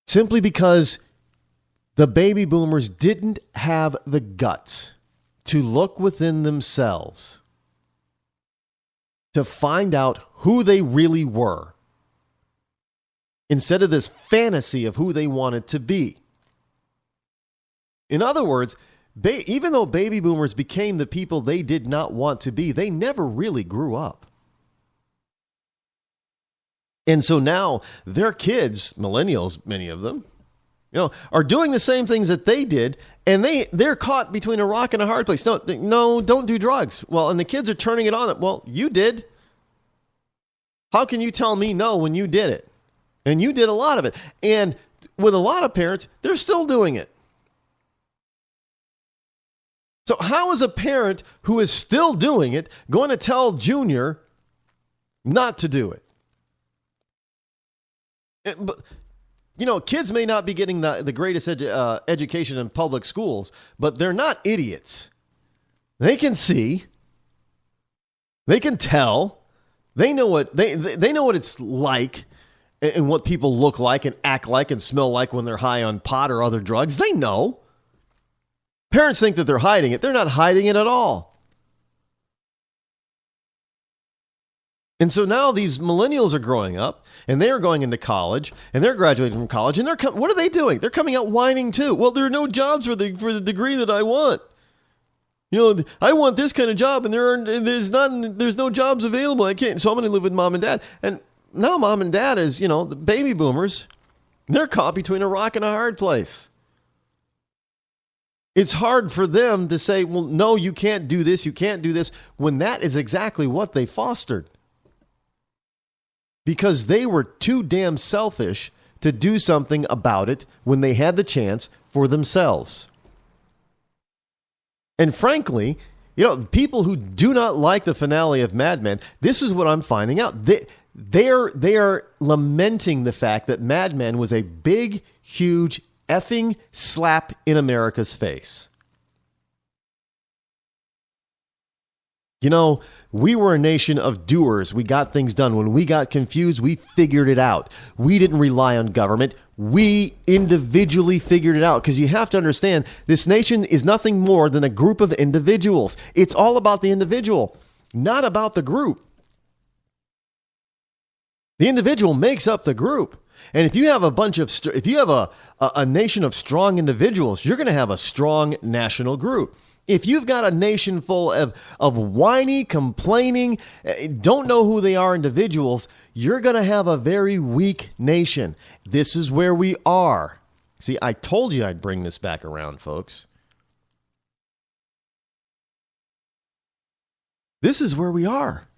Simply because the baby boomers didn't have the guts to look within themselves to find out who they really were, instead of this fantasy of who they wanted to be. In other words, even though baby boomers became the people they did not want to be, they never really grew up. And so now their kids, millennials, many of them, are doing the same things that they did, and they're caught between a rock and a hard place. No, don't do drugs. Well, and the kids are turning it on. Well, you did. How can you tell me no when you did it? And you did a lot of it. And with a lot of parents, they're still doing it. So how is a parent who is still doing it going to tell Junior not to do it? But, kids may not be getting the greatest education in public schools, but they're not idiots. They can see. They can tell. They know what they know what it's like and what people look like and act like and smell like when they're high on pot or other drugs. They know. Parents think that they're hiding it. They're not hiding it at all. And so now these millennials are growing up, and they're going into college, and they're graduating from college, and what are they doing? They're coming out whining too. Well, there are no jobs for the degree that I want. I want this kind of job, and there's no jobs available. I can't, so I'm going to live with mom and dad. And now mom and dad is, the baby boomers, they're caught between a rock and a hard place. It's hard for them to say, well, no, you can't do this, when that is exactly what they fostered. Because they were too damn selfish to do something about it when they had the chance for themselves. And frankly, people who do not like the finale of Mad Men, this is what I'm finding out. They are lamenting the fact that Mad Men was a big, huge effing slap in America's face. We were a nation of doers. We got things done. When we got confused, we figured it out. We didn't rely on government. We individually figured it out. Because you have to understand, this nation is nothing more than a group of individuals. It's all about the individual, not about the group. The individual makes up the group. And if you have a nation of strong individuals, you're going to have a strong national group. If you've got a nation full of whiny, complaining, don't know who they are individuals, you're going to have a very weak nation. This is where we are. See, I told you I'd bring this back around, folks. This is where we are.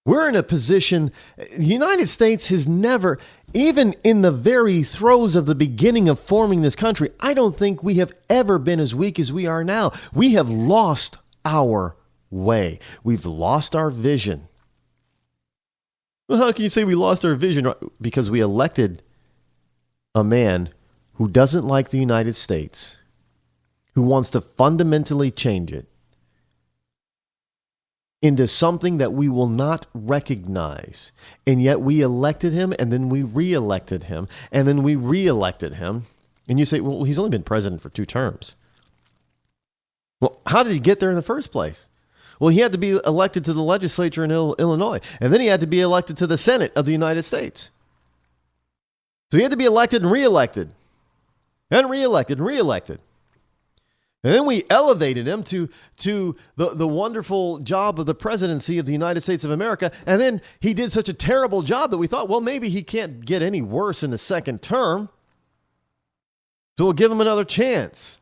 We're in a position, the United States has never, even in the very throes of the beginning of forming this country, I don't think we have ever been as weak as we are now. We have lost our way. We've lost our vision. Well, how can you say we lost our vision? Because we elected a man who doesn't like the United States, who wants to fundamentally change it into something that we will not recognize. And yet we elected him, and then we re-elected him, and then we re-elected him. And you say, well, he's only been president for 2 terms. Well, how did he get there in the first place? Well, he had to be elected to the legislature in Illinois, and then he had to be elected to the Senate of the United States. So he had to be elected and re-elected, and re-elected and re-elected. And then we elevated him to the wonderful job of the presidency of the United States of America. And then he did such a terrible job that we thought, well, maybe he can't get any worse in the second term. So we'll give him another chance.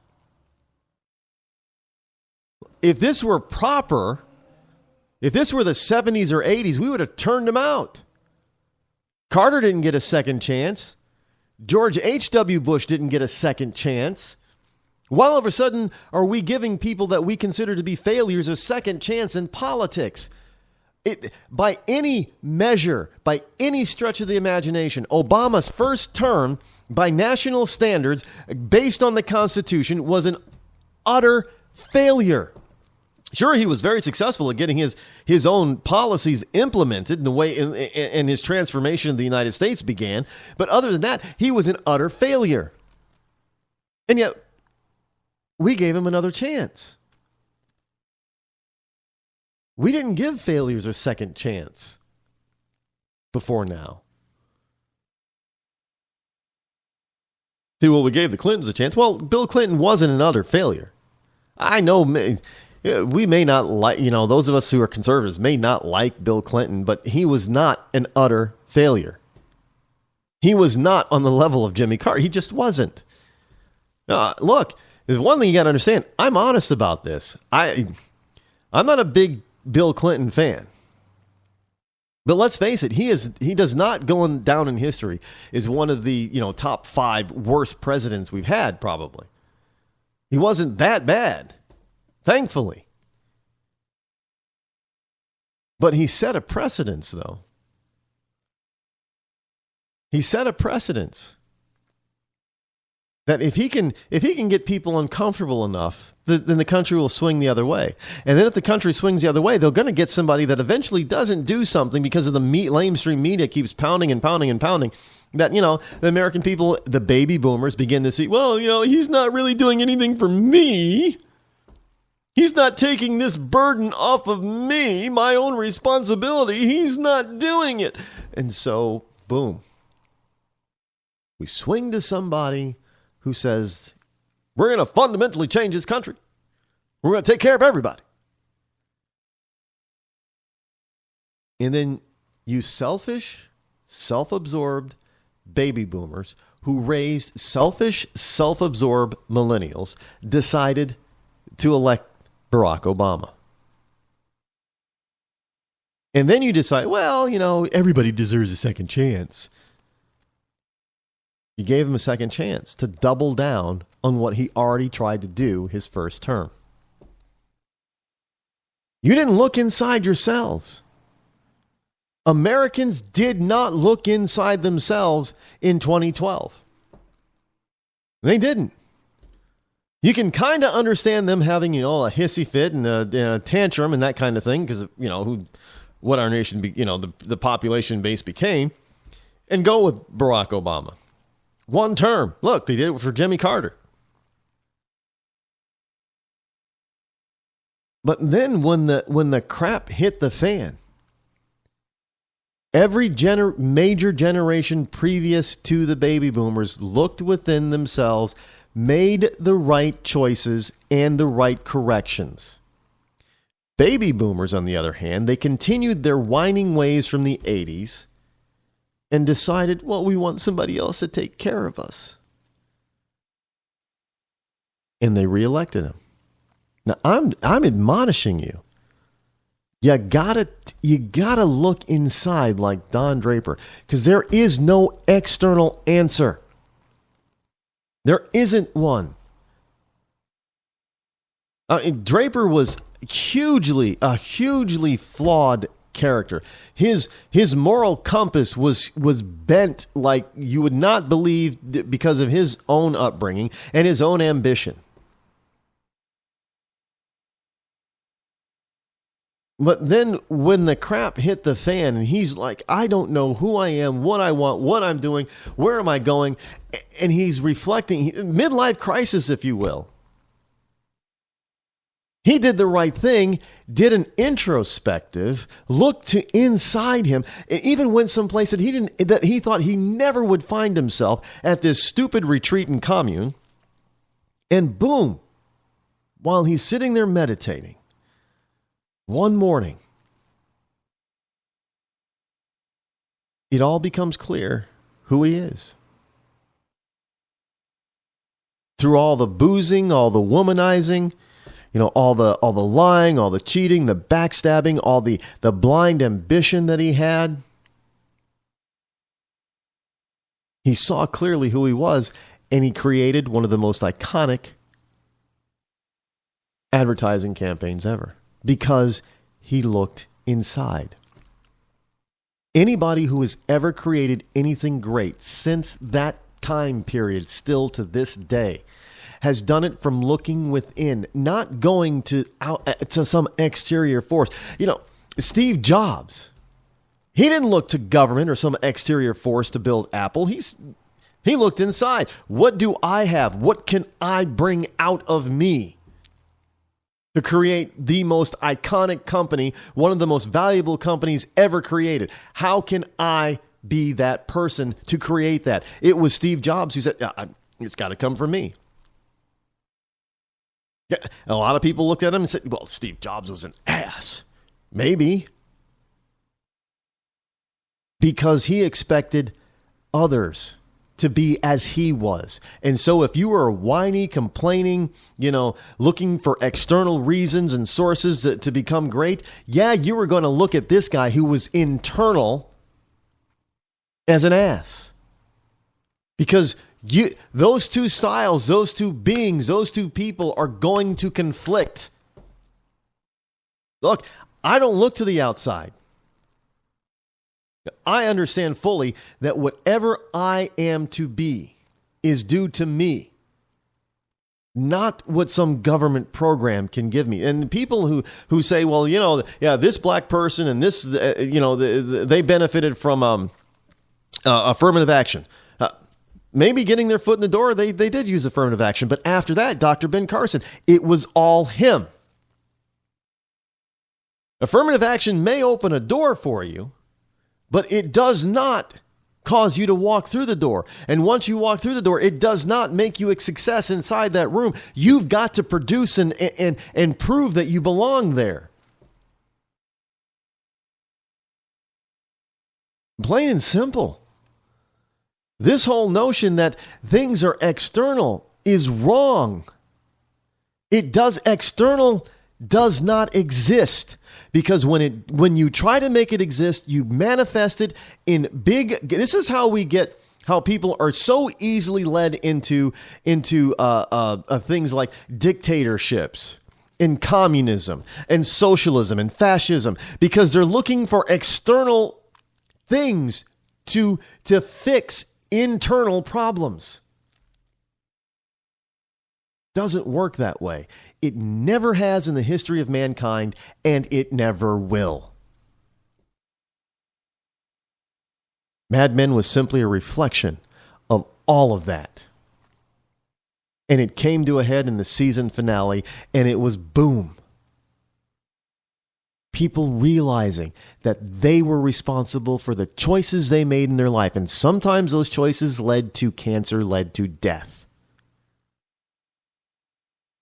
If this were proper, if this were the 70s or 80s, we would have turned him out. Carter didn't get a second chance. George H.W. Bush didn't get a second chance. Why all of a sudden are we giving people that we consider to be failures a second chance in politics? By any measure, by any stretch of the imagination, Obama's first term, by national standards, based on the Constitution, was an utter failure. Sure, he was very successful at getting his own policies implemented in the way and his transformation of the United States began. But other than that, he was an utter failure. And yet, we gave him another chance. We didn't give failures a second chance before now. See, well, we gave the Clintons a chance. Well, Bill Clinton wasn't an utter failure. I know we may not like, those of us who are conservatives may not like Bill Clinton, but he was not an utter failure. He was not on the level of Jimmy Carter. He just wasn't. Look, there's one thing you got to understand. I'm honest about this. I'm not a big Bill Clinton fan. But let's face it, he does not go down in history as one of the, top 5 worst presidents we've had, probably. He wasn't that bad, thankfully. But he set a precedence, though. He set a precedence that if he can get people uncomfortable enough, then the country will swing the other way. And then if the country swings the other way, they're going to get somebody that eventually doesn't do something because of the lamestream media keeps pounding and pounding and pounding. That, the American people, the baby boomers, begin to see, well, he's not really doing anything for me. He's not taking this burden off of me, my own responsibility. He's not doing it. And so, boom. We swing to somebody who says, we're going to fundamentally change this country. We're going to take care of everybody. And then you selfish, self-absorbed baby boomers who raised selfish, self-absorbed millennials decided to elect Barack Obama. And then you decide, well, everybody deserves a second chance. You gave him a second chance to double down on what he already tried to do his first term. You didn't look inside yourselves. Americans did not look inside themselves in 2012. They didn't. You can kind of understand them having, a hissy fit and a tantrum and that kind of thing because, what our nation, the population base became, and go with Barack Obama. One term. Look, they did it for Jimmy Carter. But then when the crap hit the fan, every major generation previous to the baby boomers looked within themselves, made the right choices and the right corrections. Baby boomers, on the other hand, they continued their whining ways from the 80s and decided, well, we want somebody else to take care of us. And they reelected him. Now, I'm admonishing you. You gotta look inside like Don Draper, because there is no external answer. There isn't one. Draper was a hugely flawed character. His moral compass was bent like you would not believe because of his own upbringing and his own ambition. But then when the crap hit the fan and he's like, I don't know who I am, what I want, what I'm doing, where am I going? And he's reflecting, midlife crisis, if you will. He did the right thing, did an introspective, looked to inside him, even went someplace that he thought he never would find himself at this stupid retreat and commune. And boom, while he's sitting there meditating, one morning, it all becomes clear who he is. Through all the boozing, all the womanizing, all the lying, all the cheating, the backstabbing, all the blind ambition that he had, he saw clearly who he was, and he created one of the most iconic advertising campaigns ever. Because he looked inside. Anybody who has ever created anything great since that time period, still to this day, has done it from looking within, not going to some exterior force. Steve Jobs, he didn't look to government or some exterior force to build Apple. He looked inside. What do I have? What can I bring out of me to create the most iconic company, one of the most valuable companies ever created? How can I be that person to create that? It was Steve Jobs who said, it's got to come from me. Yeah, a lot of people looked at him and said, well, Steve Jobs was an ass. Maybe. Because he expected others to be as he was. And so if you were whiny, complaining, looking for external reasons and sources to become great, you were going to look at this guy who was internal as an ass. Because those two styles, those two beings, those two people are going to conflict. Look, I don't look to the outside. I understand fully that whatever I am to be is due to me, not what some government program can give me. And people who say, well, this black person and this, they benefited from affirmative action. Maybe getting their foot in the door, they did use affirmative action. But after that, Dr. Ben Carson, it was all him. Affirmative action may open a door for you, but it does not cause you to walk through the door. And once you walk through the door, it does not make you a success inside that room. You've got to produce and prove that you belong there. Plain and simple. This whole notion that things are external is wrong. External does not exist. Because when you try to make it exist, you manifest it in big. This is how people are so easily led into things like dictatorships and communism and socialism and fascism, because they're looking for external things to fix internal problems. Doesn't work that way. It never has in the history of mankind, and it never will. Mad Men was simply a reflection of all of that. And it came to a head in the season finale, and it was boom. People realizing that they were responsible for the choices they made in their life. And sometimes those choices led to cancer, led to death.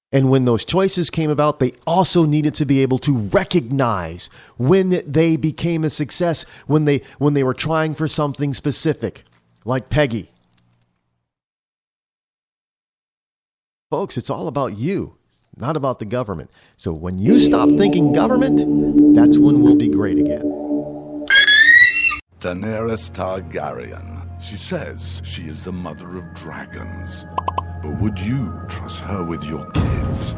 And when those choices came about, they also needed to be able to recognize when they became a success, when they were trying for something specific, like Peggy. Folks, it's all about you, not about the government. So when you stop thinking government, that's when we'll be great again. Daenerys Targaryen. She says she is the mother of dragons. But would you trust her with your kids?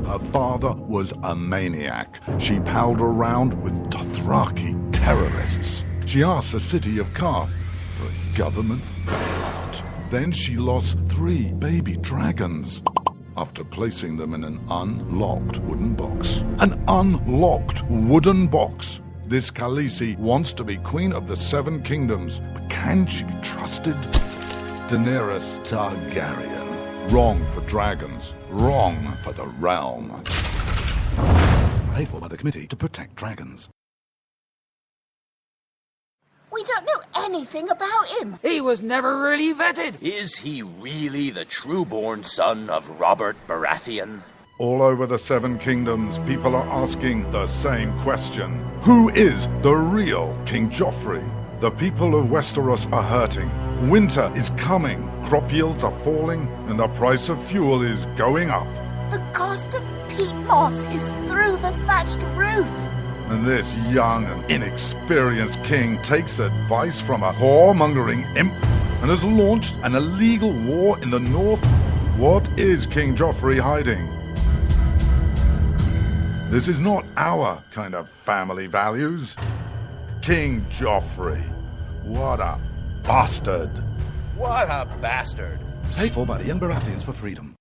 Her father was a maniac. She palled around with Dothraki terrorists. She asked the city of Karth for a government bailout. Then she lost 3 baby dragons after placing them in an unlocked wooden box. An unlocked wooden box. This Khaleesi wants to be queen of the 7 kingdoms, but can she be trusted? Daenerys Targaryen. Wrong for dragons. Wrong for the realm. Paid for by the Committee to Protect Dragons. We don't know anything about him. He was never really vetted. Is he really the true-born son of Robert Baratheon? All over the 7 kingdoms, people are asking the same question. Who is the real King Joffrey? The people of Westeros are hurting. Winter is coming. Crop yields are falling, and the price of fuel is going up. The cost of peat moss is through the thatched roof. And this young and inexperienced king takes advice from a whoremongering imp and has launched an illegal war in the north. What is King Joffrey hiding? This is not our kind of family values. King Joffrey. What a bastard. What a bastard. Paid for by the young Baratheons for freedom.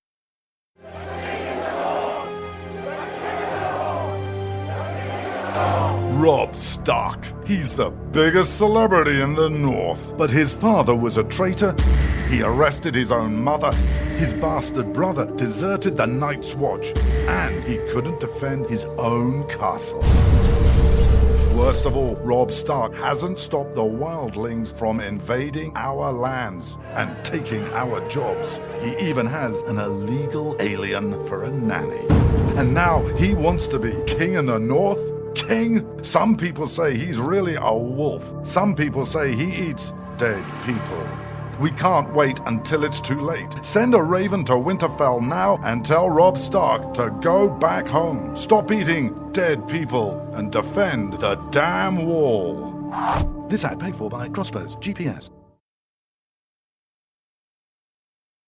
Robb Stark. He's the biggest celebrity in the North. But his father was a traitor. He arrested his own mother. His bastard brother deserted the Night's Watch. And he couldn't defend his own castle. Worst of all, Robb Stark hasn't stopped the wildlings from invading our lands and taking our jobs. He even has an illegal alien for a nanny. And now he wants to be king in the North? King? Some people say he's really a wolf. Some people say he eats dead people. We can't wait until it's too late. Send a raven to Winterfell now and tell Robb Stark to go back home. Stop eating dead people and defend the damn wall. This ad paid for by Crossbows GPS.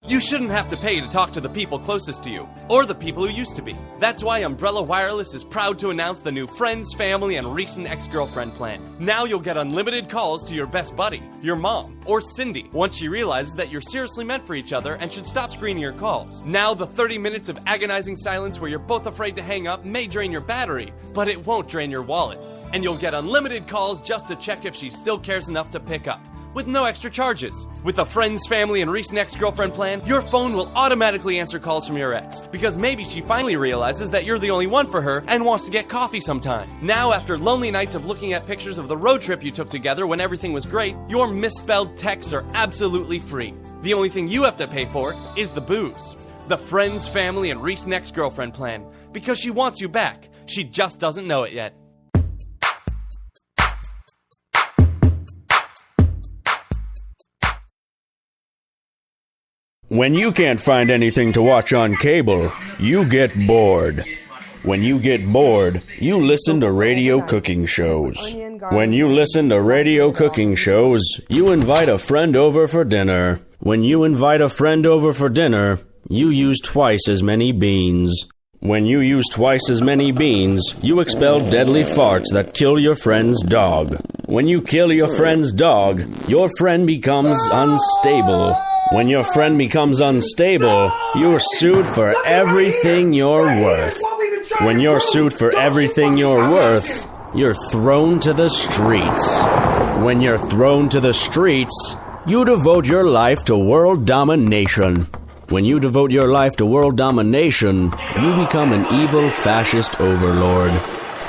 You shouldn't have to pay to talk to the people closest to you, or the people who used to be. That's why Umbrella Wireless is proud to announce the new Friends, Family, and Recent Ex-Girlfriend plan. Now you'll get unlimited calls to your best buddy, your mom, or Cindy, once she realizes that you're seriously meant for each other and should stop screening your calls. Now the 30 minutes of agonizing silence where you're both afraid to hang up may drain your battery, but it won't drain your wallet. And you'll get unlimited calls just to check if she still cares enough to pick up, with no extra charges. With the Friends, Family, and Recent Ex-Girlfriend plan, your phone will automatically answer calls from your ex, because maybe she finally realizes that you're the only one for her and wants to get coffee sometime. Now, after lonely nights of looking at pictures of the road trip you took together when everything was great, your misspelled texts are absolutely free. The only thing you have to pay for is the booze. The Friends, Family, and Recent Ex-Girlfriend plan, because she wants you back. She just doesn't know it yet. When you can't find anything to watch on cable, you get bored. When you get bored, you listen to radio cooking shows. When you listen to radio cooking shows, you invite a friend over for dinner. When you invite a friend over for dinner, you use twice as many beans. When you use twice as many beans, you expel deadly farts that kill your friend's dog. When you kill your friend's dog, your friend becomes unstable. When your friend becomes unstable, you're sued for everything you're worth. When you're sued for everything you're worth, you're thrown to the streets. When you're thrown to the streets, you devote your life to world domination. When you devote your life to world domination, you become an evil fascist overlord.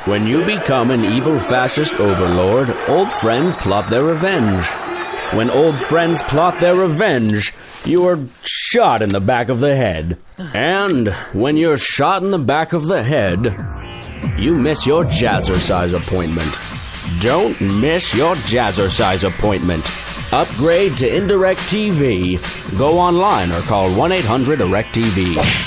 When you become an evil fascist overlord, old friends plot their revenge. When old friends plot their revenge, you are shot in the back of the head. And when you're shot in the back of the head, you miss your jazzercise appointment. Don't miss your jazzercise appointment. Upgrade to Indirect TV. Go online or call 1-800-DIRECT-TV.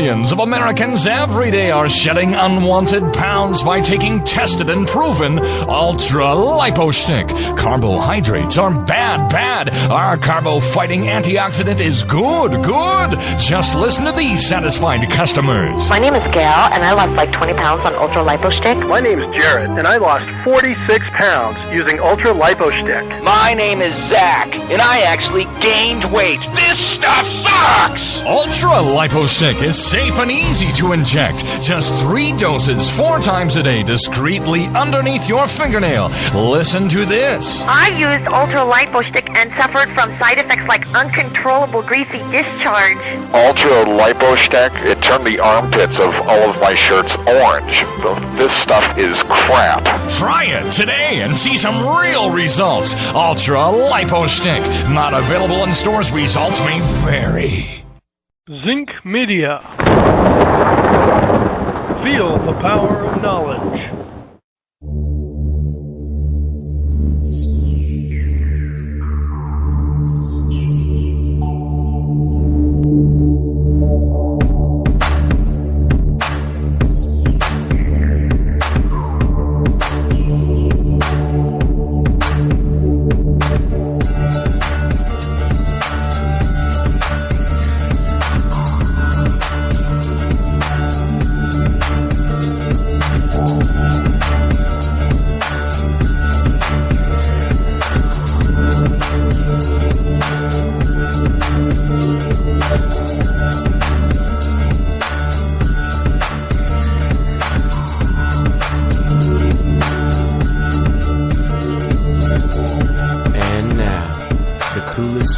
Millions of Americans every day are shedding unwanted pounds by taking tested and proven Ultra Lipo Stick. Carbohydrates are bad, bad. Our carbo-fighting antioxidant is good, good. Just listen to these satisfied customers. My name is Gail, and I lost like 20 pounds on Ultra Lipo Stick. My name is Jared, and I lost 46 pounds using Ultra Lipo Stick. My name is Zach, and I actually gained weight. This stuff sucks! Ultra Lipo Stick is safe and easy to inject. Just 3 doses 4 times a day discreetly underneath your fingernail. Listen to this. I used Ultra Lipo Stick and suffered from side effects like uncontrollable greasy discharge. Ultra Lipo Stick, it turned the armpits of all of my shirts orange. This stuff is crap. Try it today and see some real results. Ultra Lipo Stick. Not available in stores. Results may vary. Zinc Media. Feel the power of knowledge.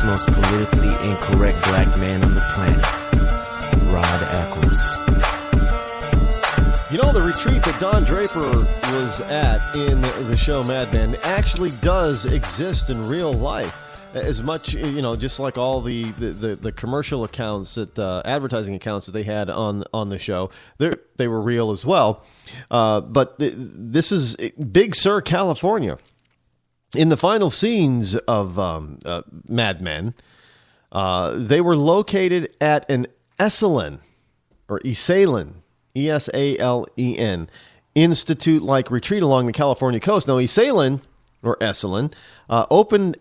Most politically incorrect black man on the planet, Rod Eccles. You know, the retreat that Don Draper was at in the show Mad Men actually does exist in real life. As much, you know, just like all the commercial accounts, that advertising accounts that they had on the show, they were real as well. But this is Big Sur, California. In the final scenes of Mad Men, they were located at an Esalen, or Esalen, E-S-A-L-E-N, institute-like retreat along the California coast. Now, Esalen, or Esalen,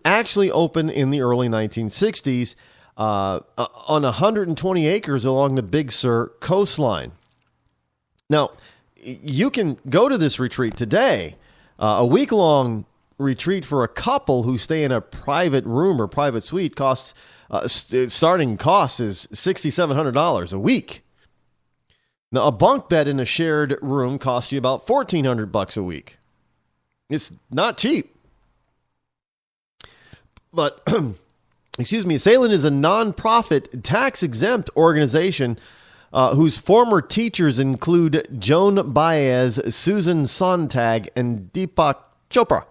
actually opened in the early 1960s on 120 acres along the Big Sur coastline. Now, you can go to this retreat today, a week-long retreat for a couple who stay in a private room or private suite costs starting cost is $6,700 a week. Now, a bunk bed in a shared room costs you about $1,400 a week. It's not cheap. But excuse me, Salem is a non-profit, tax-exempt organization whose former teachers include Joan Baez, Susan Sontag, and Deepak Chopra.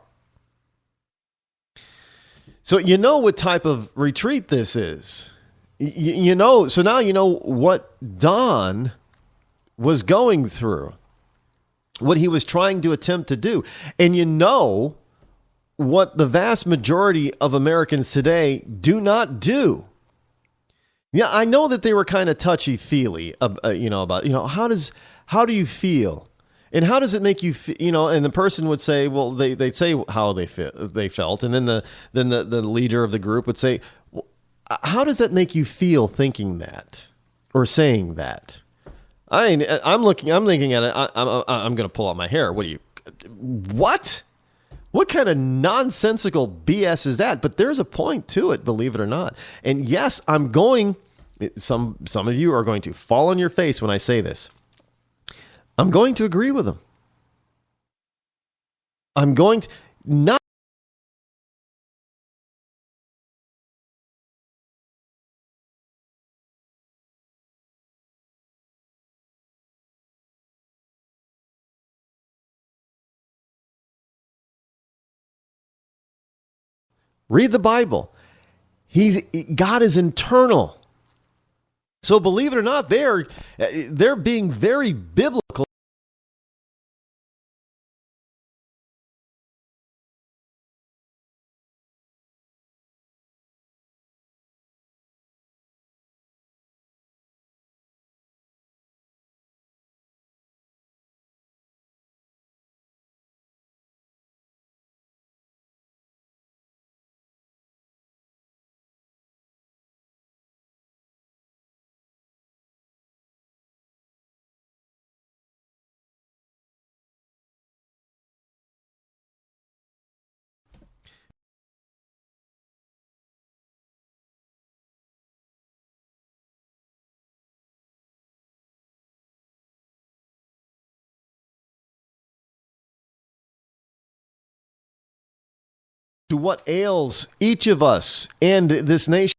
So you know what type of retreat this is. You know, so now you know what Don was going through, what he was trying to attempt to do. And you know what the vast majority of Americans today do not do. Yeah, I know that they were kind of touchy-feely, about, how do you feel? And how does it make you feel? And the person would say, well, they'd say how they felt. And then the leader of the group would say, well, how does that make you feel thinking that or saying that? I'm thinking at it. I'm going to pull out my hair. What? What kind of nonsensical BS is that? But there's a point to it, believe it or not. And yes, some of you are going to fall on your face when I say this. I'm going to agree with them. I'm going to not. Read the Bible. God is internal. So believe it or not, they're being very biblical. to what ails each of us and this nation.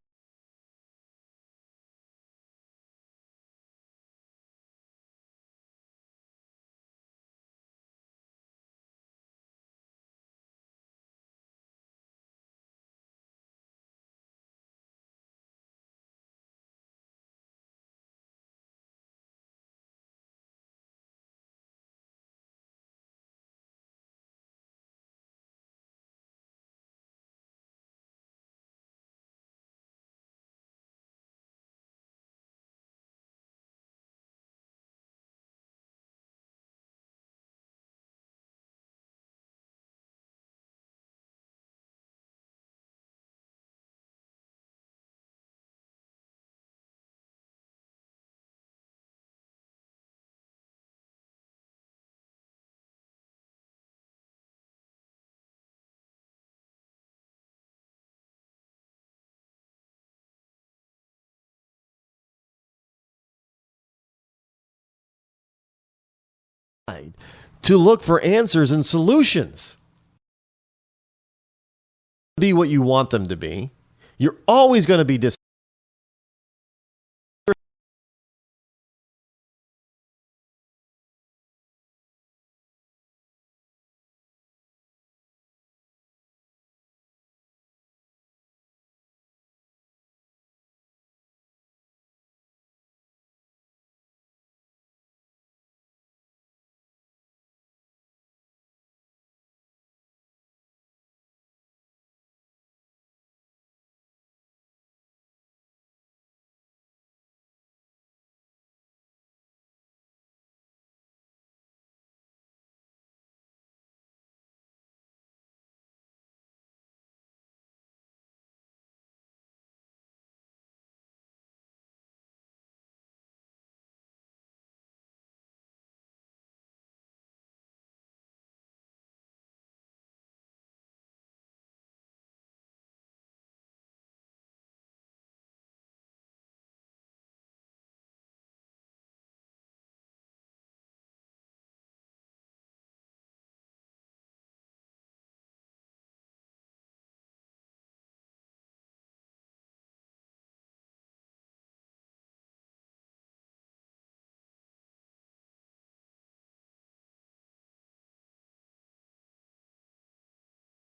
To look for answers and solutions. Be what you want them to be. You're always going to be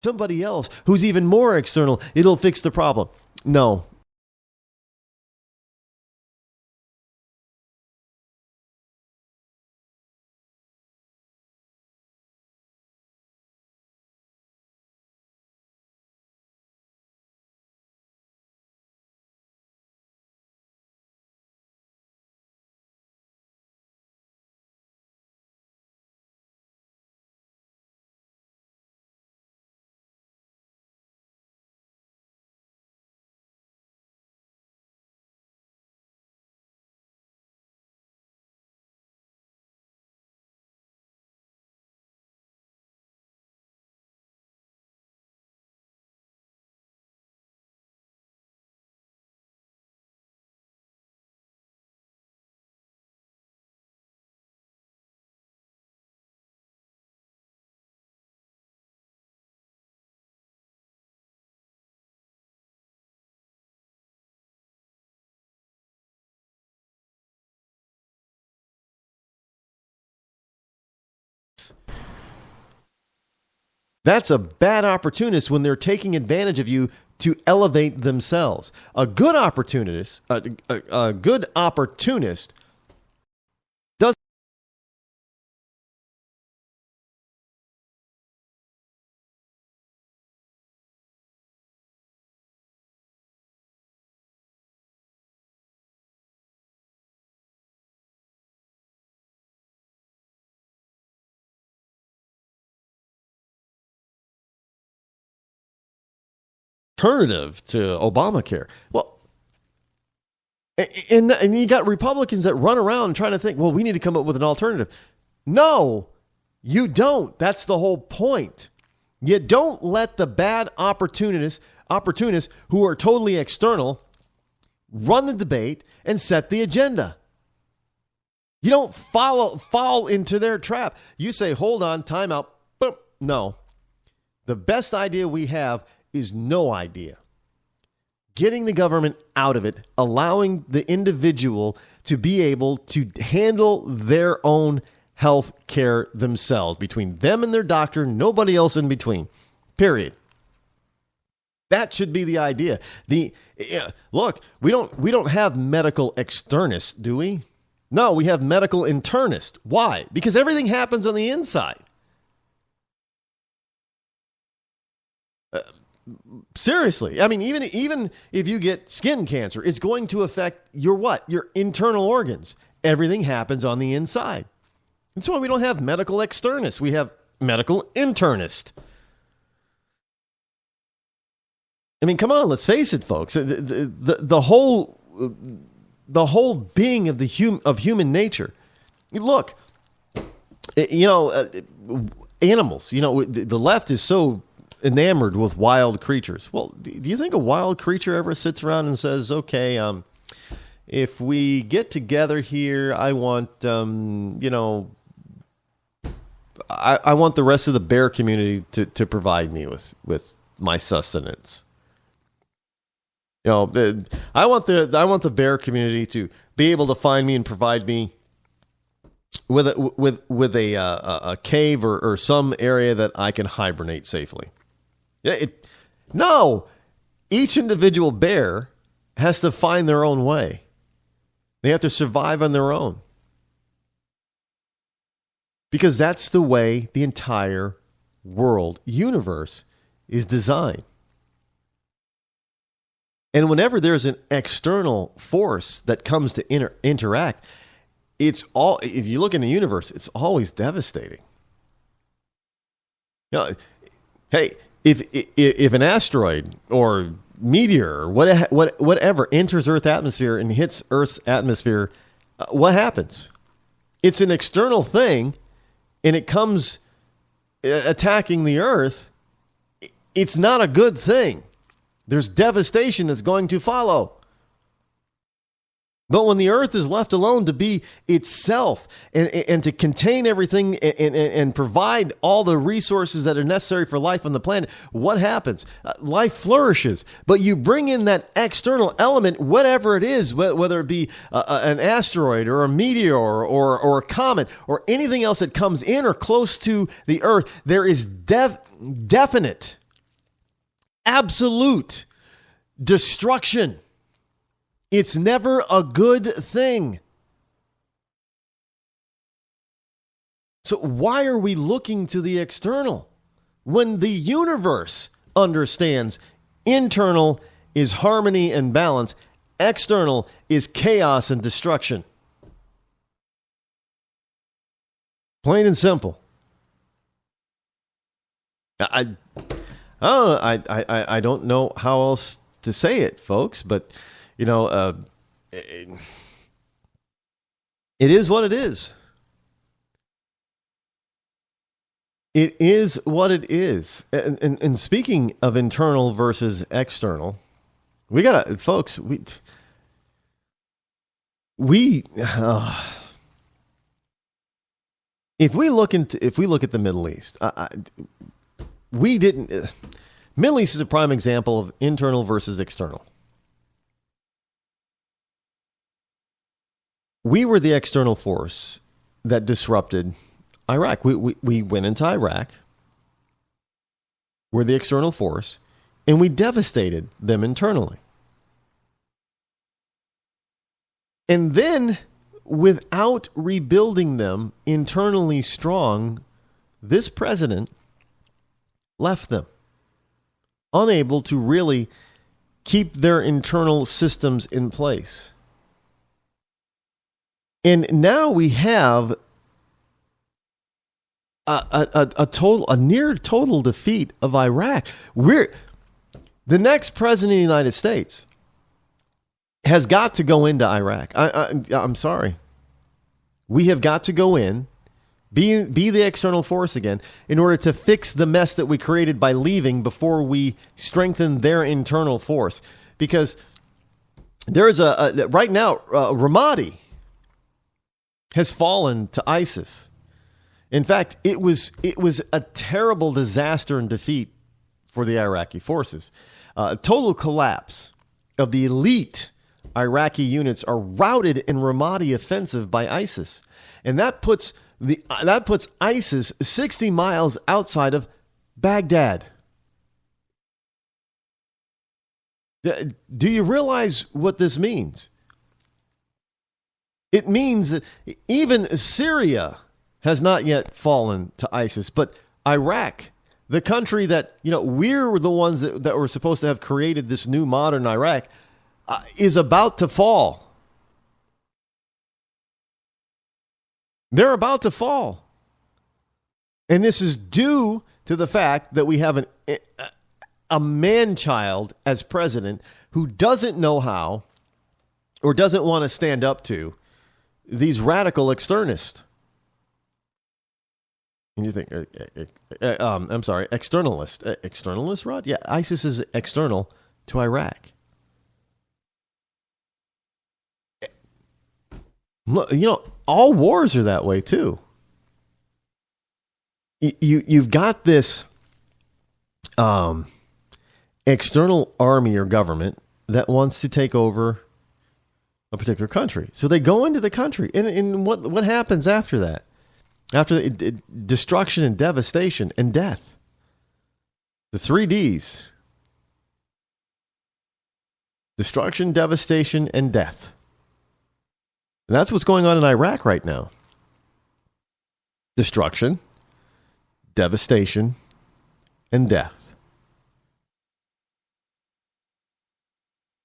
somebody else who's even more external. It'll fix the problem. No. That's a bad opportunist when they're taking advantage of you to elevate themselves. A good opportunist, a good opportunist does alternative to Obamacare. Well, and you got Republicans that run around trying to think, well, we need to come up with an alternative. No, you don't. That's the whole point. You don't let the bad opportunists who are totally external run the debate and set the agenda. You don't fall into their trap. You say, hold on, time out. Boom. No. The best idea we have is no idea. Getting the government out of it, allowing the individual to be able to handle their own health care themselves, between them and their doctor, nobody else in between. Period. That should be the idea. Look, we don't have medical externists, do we? No, we have medical internists. Why? Because everything happens on the inside. Seriously. I mean, even if you get skin cancer, it's going to affect your what? Your internal organs. Everything happens on the inside. That's why we don't have medical externists. We have medical internists. I mean, come on, let's face it, folks. The whole being of human nature. Look, animals. The left is so enamored with wild creatures. Well, do you think a wild creature ever sits around and says, "Okay, if we get together here, I want, I want the rest of the bear community to provide me with my sustenance." I want the bear community to be able to find me and provide me with a cave or some area that I can hibernate safely. No, each individual bear has to find their own way. They have to survive on their own. Because that's the way the entire universe is designed. And whenever there's an external force that comes to interact, if you look in the universe, it's always devastating. Hey, if an asteroid or meteor or whatever enters Earth's atmosphere and hits Earth's atmosphere, what happens? It's an external thing, and it comes attacking the Earth. It's not a good thing. There's devastation that's going to follow. But when the Earth is left alone to be itself and to contain everything and provide all the resources that are necessary for life on the planet, what happens? Life flourishes. But you bring in that external element, whatever it is, whether it be an asteroid or a meteor or a comet or anything else that comes in or close to the Earth, there is definite, absolute destruction. It's never a good thing. So why are we looking to the external when the universe understands internal is harmony and balance, external is chaos and destruction? Plain and simple. I don't know how else to say it, folks, but it is what it is. It is what it is. And speaking of internal versus external, we gotta, folks. If we look at the Middle East, Middle East is a prime example of internal versus external. We were the external force that disrupted Iraq. We went into Iraq. We're the external force, and we devastated them internally. And then, without rebuilding them internally strong, this president left them, unable to really keep their internal systems in place. And now we have a near total defeat of Iraq. The next president of the United States has got to go into Iraq. I'm sorry. We have got to go in, be the external force again, in order to fix the mess that we created by leaving before we strengthen their internal force. Because there's right now, Ramadi has fallen to ISIS. In fact, it was a terrible disaster and defeat for the Iraqi forces. Total collapse of the elite Iraqi units are routed in Ramadi offensive by ISIS, and that puts ISIS 60 miles outside of Baghdad. Do you realize what this means? It means that even Syria has not yet fallen to ISIS, but Iraq, the country that, we're the ones that were supposed to have created this new modern Iraq, is about to fall. They're about to fall. And this is due to the fact that we have a man-child as president who doesn't know how or doesn't want to stand up to these radical extremists. And you think, externalist. Externalist, Rod? Yeah, ISIS is external to Iraq. All wars are that way, too. You've got this external army or government that wants to take over a particular country. So they go into the country. And what happens after that? After destruction and devastation and death. The 3 Ds. Destruction, devastation, and death. And that's what's going on in Iraq right now. Destruction, devastation, and death.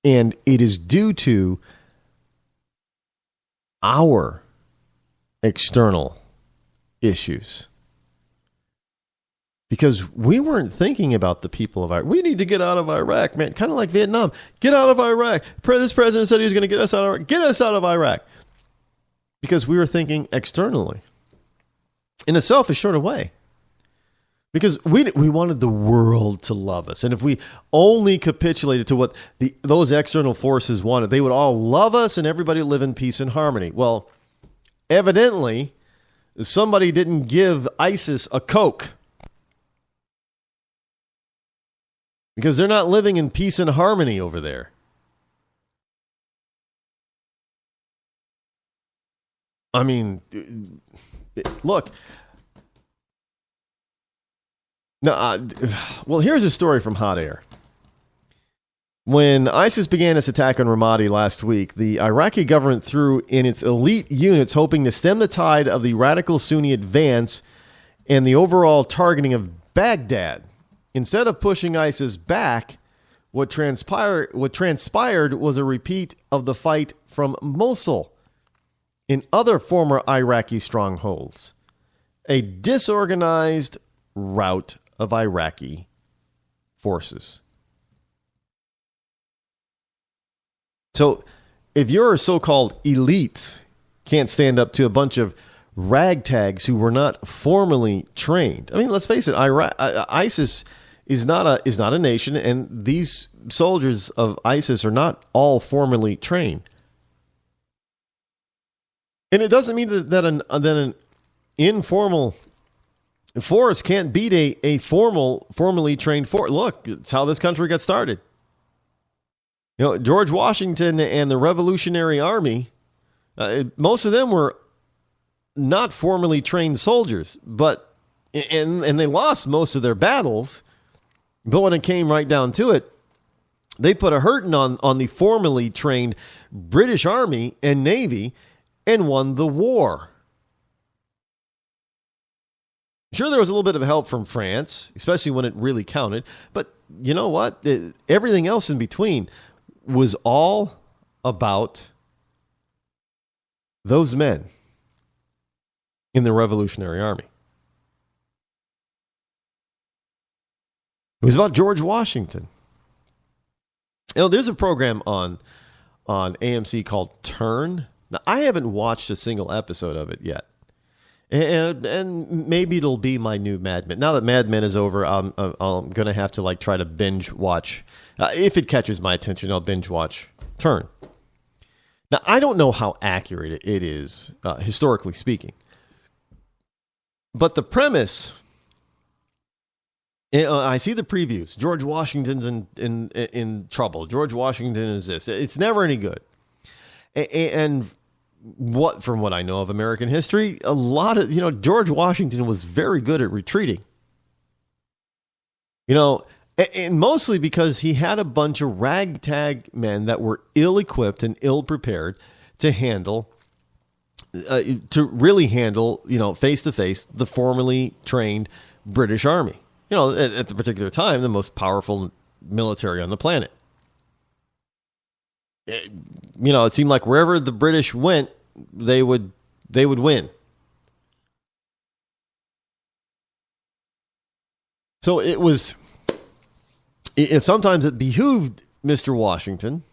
And it is due to our external issues. Because we weren't thinking about the people of Iraq. We need to get out of Iraq, man. Kind of like Vietnam. Get out of Iraq. This president said he was going to get us out of Iraq. Get us out of Iraq. Because we were thinking externally. In a selfish sort of way. Because we wanted the world to love us. And if we only capitulated to what those external forces wanted, they would all love us and everybody would live in peace and harmony. Well, evidently, somebody didn't give ISIS a Coke. Because they're not living in peace and harmony over there. I mean, look. No, well, here's a story from Hot Air. When ISIS began its attack on Ramadi last week, the Iraqi government threw in its elite units hoping to stem the tide of the radical Sunni advance and the overall targeting of Baghdad. Instead of pushing ISIS back, what transpired was a repeat of the fight from Mosul in other former Iraqi strongholds. A disorganized rout of Iraqi forces. So, if your so-called elite can't stand up to a bunch of ragtags who were not formally trained, I mean, let's face it, ISIS is not a nation, and these soldiers of ISIS are not all formally trained. And it doesn't mean that an informal force can't beat a formally trained force. Look, it's how this country got started. George Washington and the Revolutionary Army, most of them were not formally trained soldiers, but and they lost most of their battles. But when it came right down to it, they put a hurting on the formally trained British Army and Navy and won the war. Sure, there was a little bit of help from France, especially when it really counted. But you know what? Everything else in between was all about those men in the Revolutionary Army. It was about George Washington. There's a program on AMC called Turn. Now, I haven't watched a single episode of it yet. And maybe it'll be my new Mad Men. Now that Mad Men is over, I'm going to have to try to binge watch. If it catches my attention, I'll binge watch Turn. Now, I don't know how accurate it is, historically speaking. But the premise I see the previews. George Washington's in trouble. George Washington is this. It's never any good. And from what I know of American history, a lot of, George Washington was very good at retreating. And mostly because he had a bunch of ragtag men that were ill-equipped and ill-prepared to really handle, face-to-face, the formerly trained British Army. At the particular time, the most powerful military on the planet. It seemed like wherever the British went, they would win. So sometimes it behooved Mr. Washington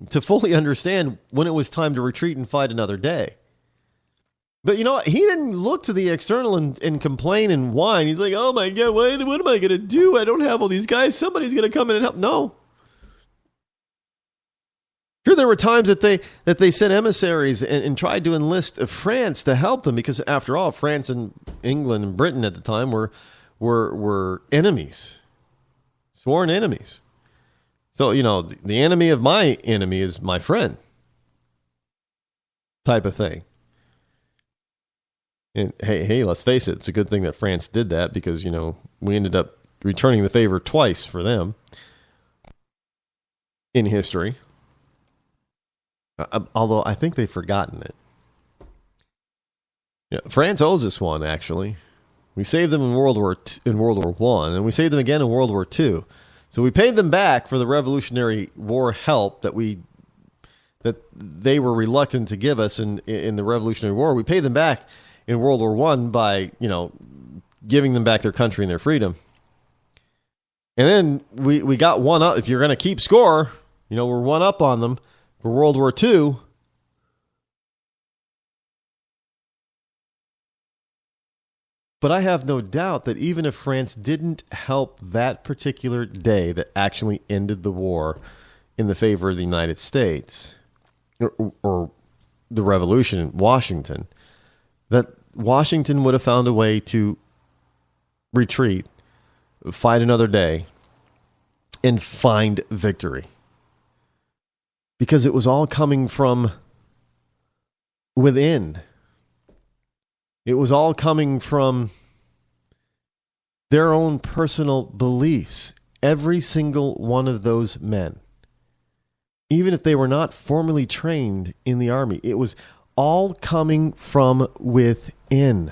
to fully understand when it was time to retreat and fight another day. But he didn't look to the external and complain and whine. He's like, oh my God, what am I going to do? I don't have all these guys. Somebody's going to come in and help. No. Sure, there were times that they sent emissaries and tried to enlist France to help them because, after all, France and England and Britain at the time were enemies, sworn enemies. So, the enemy of my enemy is my friend type of thing. And hey, let's face it, it's a good thing that France did that because, we ended up returning the favor twice for them in history. Although I think they've forgotten it. Yeah, France owes us one, actually. We saved them in World War I, and we saved them again in World War II. So we paid them back for the Revolutionary War help that they were reluctant to give us in the Revolutionary War. We paid them back in World War I by, giving them back their country and their freedom. And then we got one up. If you're going to keep score, we're one up on them for World War II. But I have no doubt that even if France didn't help that particular day that actually ended the war in the favor of the United States, or the revolution in Washington, that Washington would have found a way to retreat, fight another day, and find victory. Because it was all coming from within. It was all coming from their own personal beliefs. Every single one of those men. Even if they were not formally trained in the army, it was all coming from within.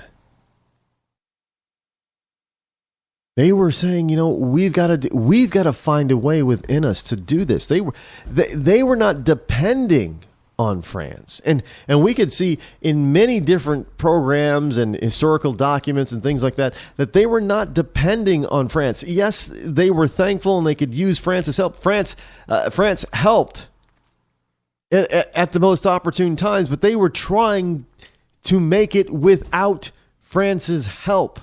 They were saying, we've got to find a way within us to do this. They were not depending on France. And we could see in many different programs and historical documents and things like that they were not depending on France. Yes, they were thankful and they could use France's help. France helped at the most opportune times, but they were trying to make it without France's help.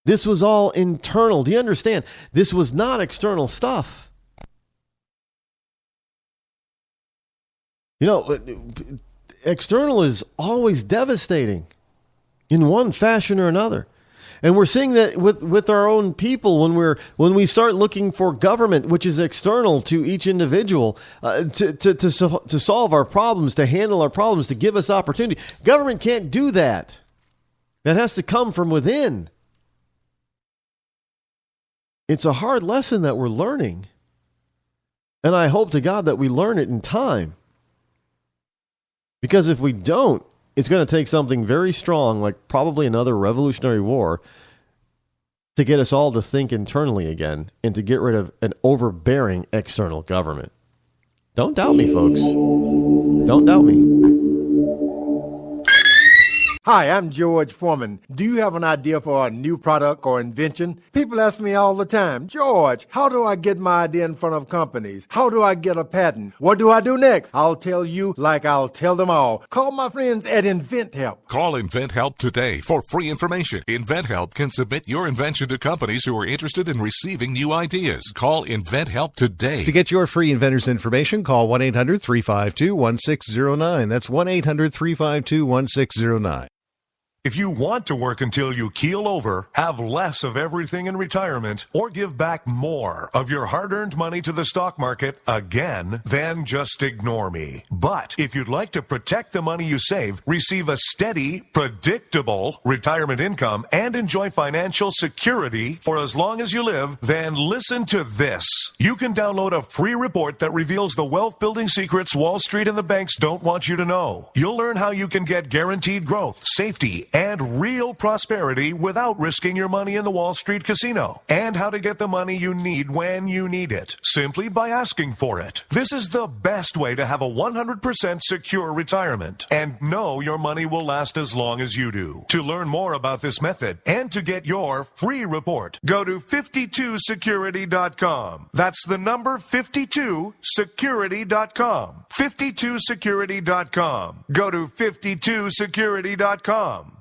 This was all internal. Do you understand? This was not external stuff. External is always devastating in one fashion or another. And we're seeing that with our own people when we start looking for government, which is external to each individual, to solve our problems, to handle our problems, to give us opportunity. Government can't do that. That has to come from within. It's a hard lesson that we're learning. And I hope to God that we learn it in time. Because if we don't, it's going to take something very strong, like probably another Revolutionary War, to get us all to think internally again and to get rid of an overbearing external government. Don't doubt me, folks. Don't doubt me. Hi, I'm George Foreman. Do you have an idea for a new product or invention? People ask me all the time, George, how do I get my idea in front of companies? How do I get a patent? What do I do next? I'll tell you like I'll tell them all. Call my friends at InventHelp. Call InventHelp today for free information. InventHelp can submit your invention to companies who are interested in receiving new ideas. Call InventHelp today. To get your free inventor's information, call 1-800-352-1609. That's 1-800-352-1609. If you want to work until you keel over, have less of everything in retirement, or give back more of your hard-earned money to the stock market again, then just ignore me. But if you'd like to protect the money you save, receive a steady, predictable retirement income, and enjoy financial security for as long as you live, then listen to this. You can download a free report that reveals the wealth-building secrets Wall Street and the banks don't want you to know. You'll learn how you can get guaranteed growth, safety, and real prosperity without risking your money in the Wall Street casino, and how to get the money you need when you need it, simply by asking for it. This is the best way to have a 100% secure retirement and know your money will last as long as you do. To learn more about this method and to get your free report, go to 52security.com. That's the number 52security.com. 52security.com. Go to 52security.com.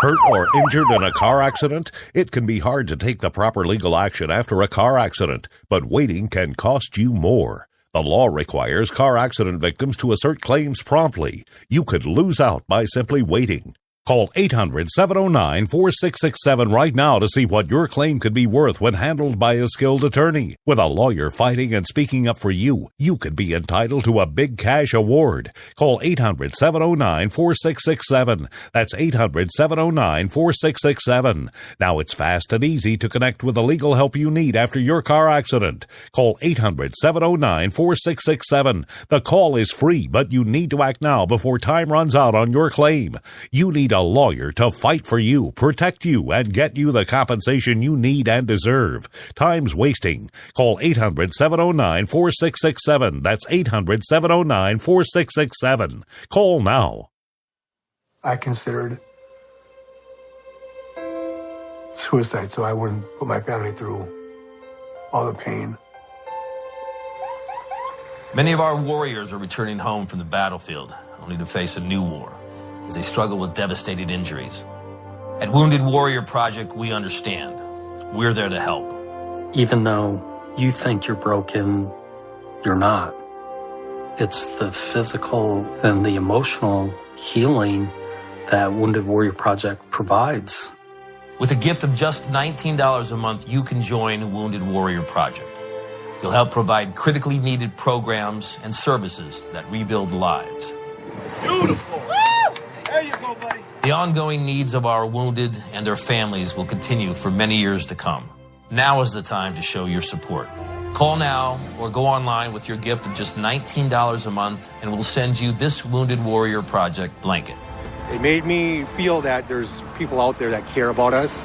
Hurt or injured in a car accident? It can be hard to take the proper legal action after a car accident, but waiting can cost you more. The law requires car accident victims to assert claims promptly. You could lose out by simply waiting. Call 800-709-4667 right now to see what your claim could be worth when handled by a skilled attorney. With a lawyer fighting and speaking up for you, you could be entitled to a big cash award. Call 800-709-4667. That's 800-709-4667. Now it's fast and easy to connect with the legal help you need after your car accident. Call 800-709-4667. The call is free, but you need to act now before time runs out on your claim. You need a lawyer to fight for you, protect you, and get you the compensation you need and deserve. Time's wasting. Call 800-709-4667. That's 800-709-4667. Call now. I considered suicide so I wouldn't put my family through all the pain. Many of our warriors are returning home from the battlefield, only to face a new war as they struggle with devastating injuries. At Wounded Warrior Project, we understand. We're there to help. Even though you think you're broken, you're not. It's the physical and the emotional healing that Wounded Warrior Project provides. With a gift of just $19 a month, you can join Wounded Warrior Project. You'll help provide critically needed programs and services that rebuild lives. Beautiful. There you go, buddy. The ongoing needs of our wounded and their families will continue for many years to come. Now is the time to show your support. Call now or go online with your gift of just $19 a month and we'll send you this Wounded Warrior Project blanket. It made me feel that there's people out there that care about us.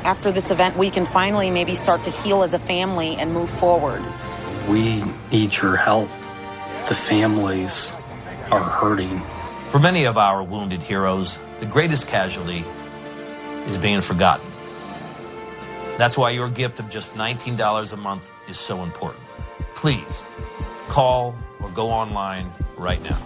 After this event, we can finally maybe start to heal as a family and move forward. We need your help. The families are hurting. For many of our wounded heroes, the greatest casualty is being forgotten. That's why your gift of just $19 a month is so important. Please, call or go online right now.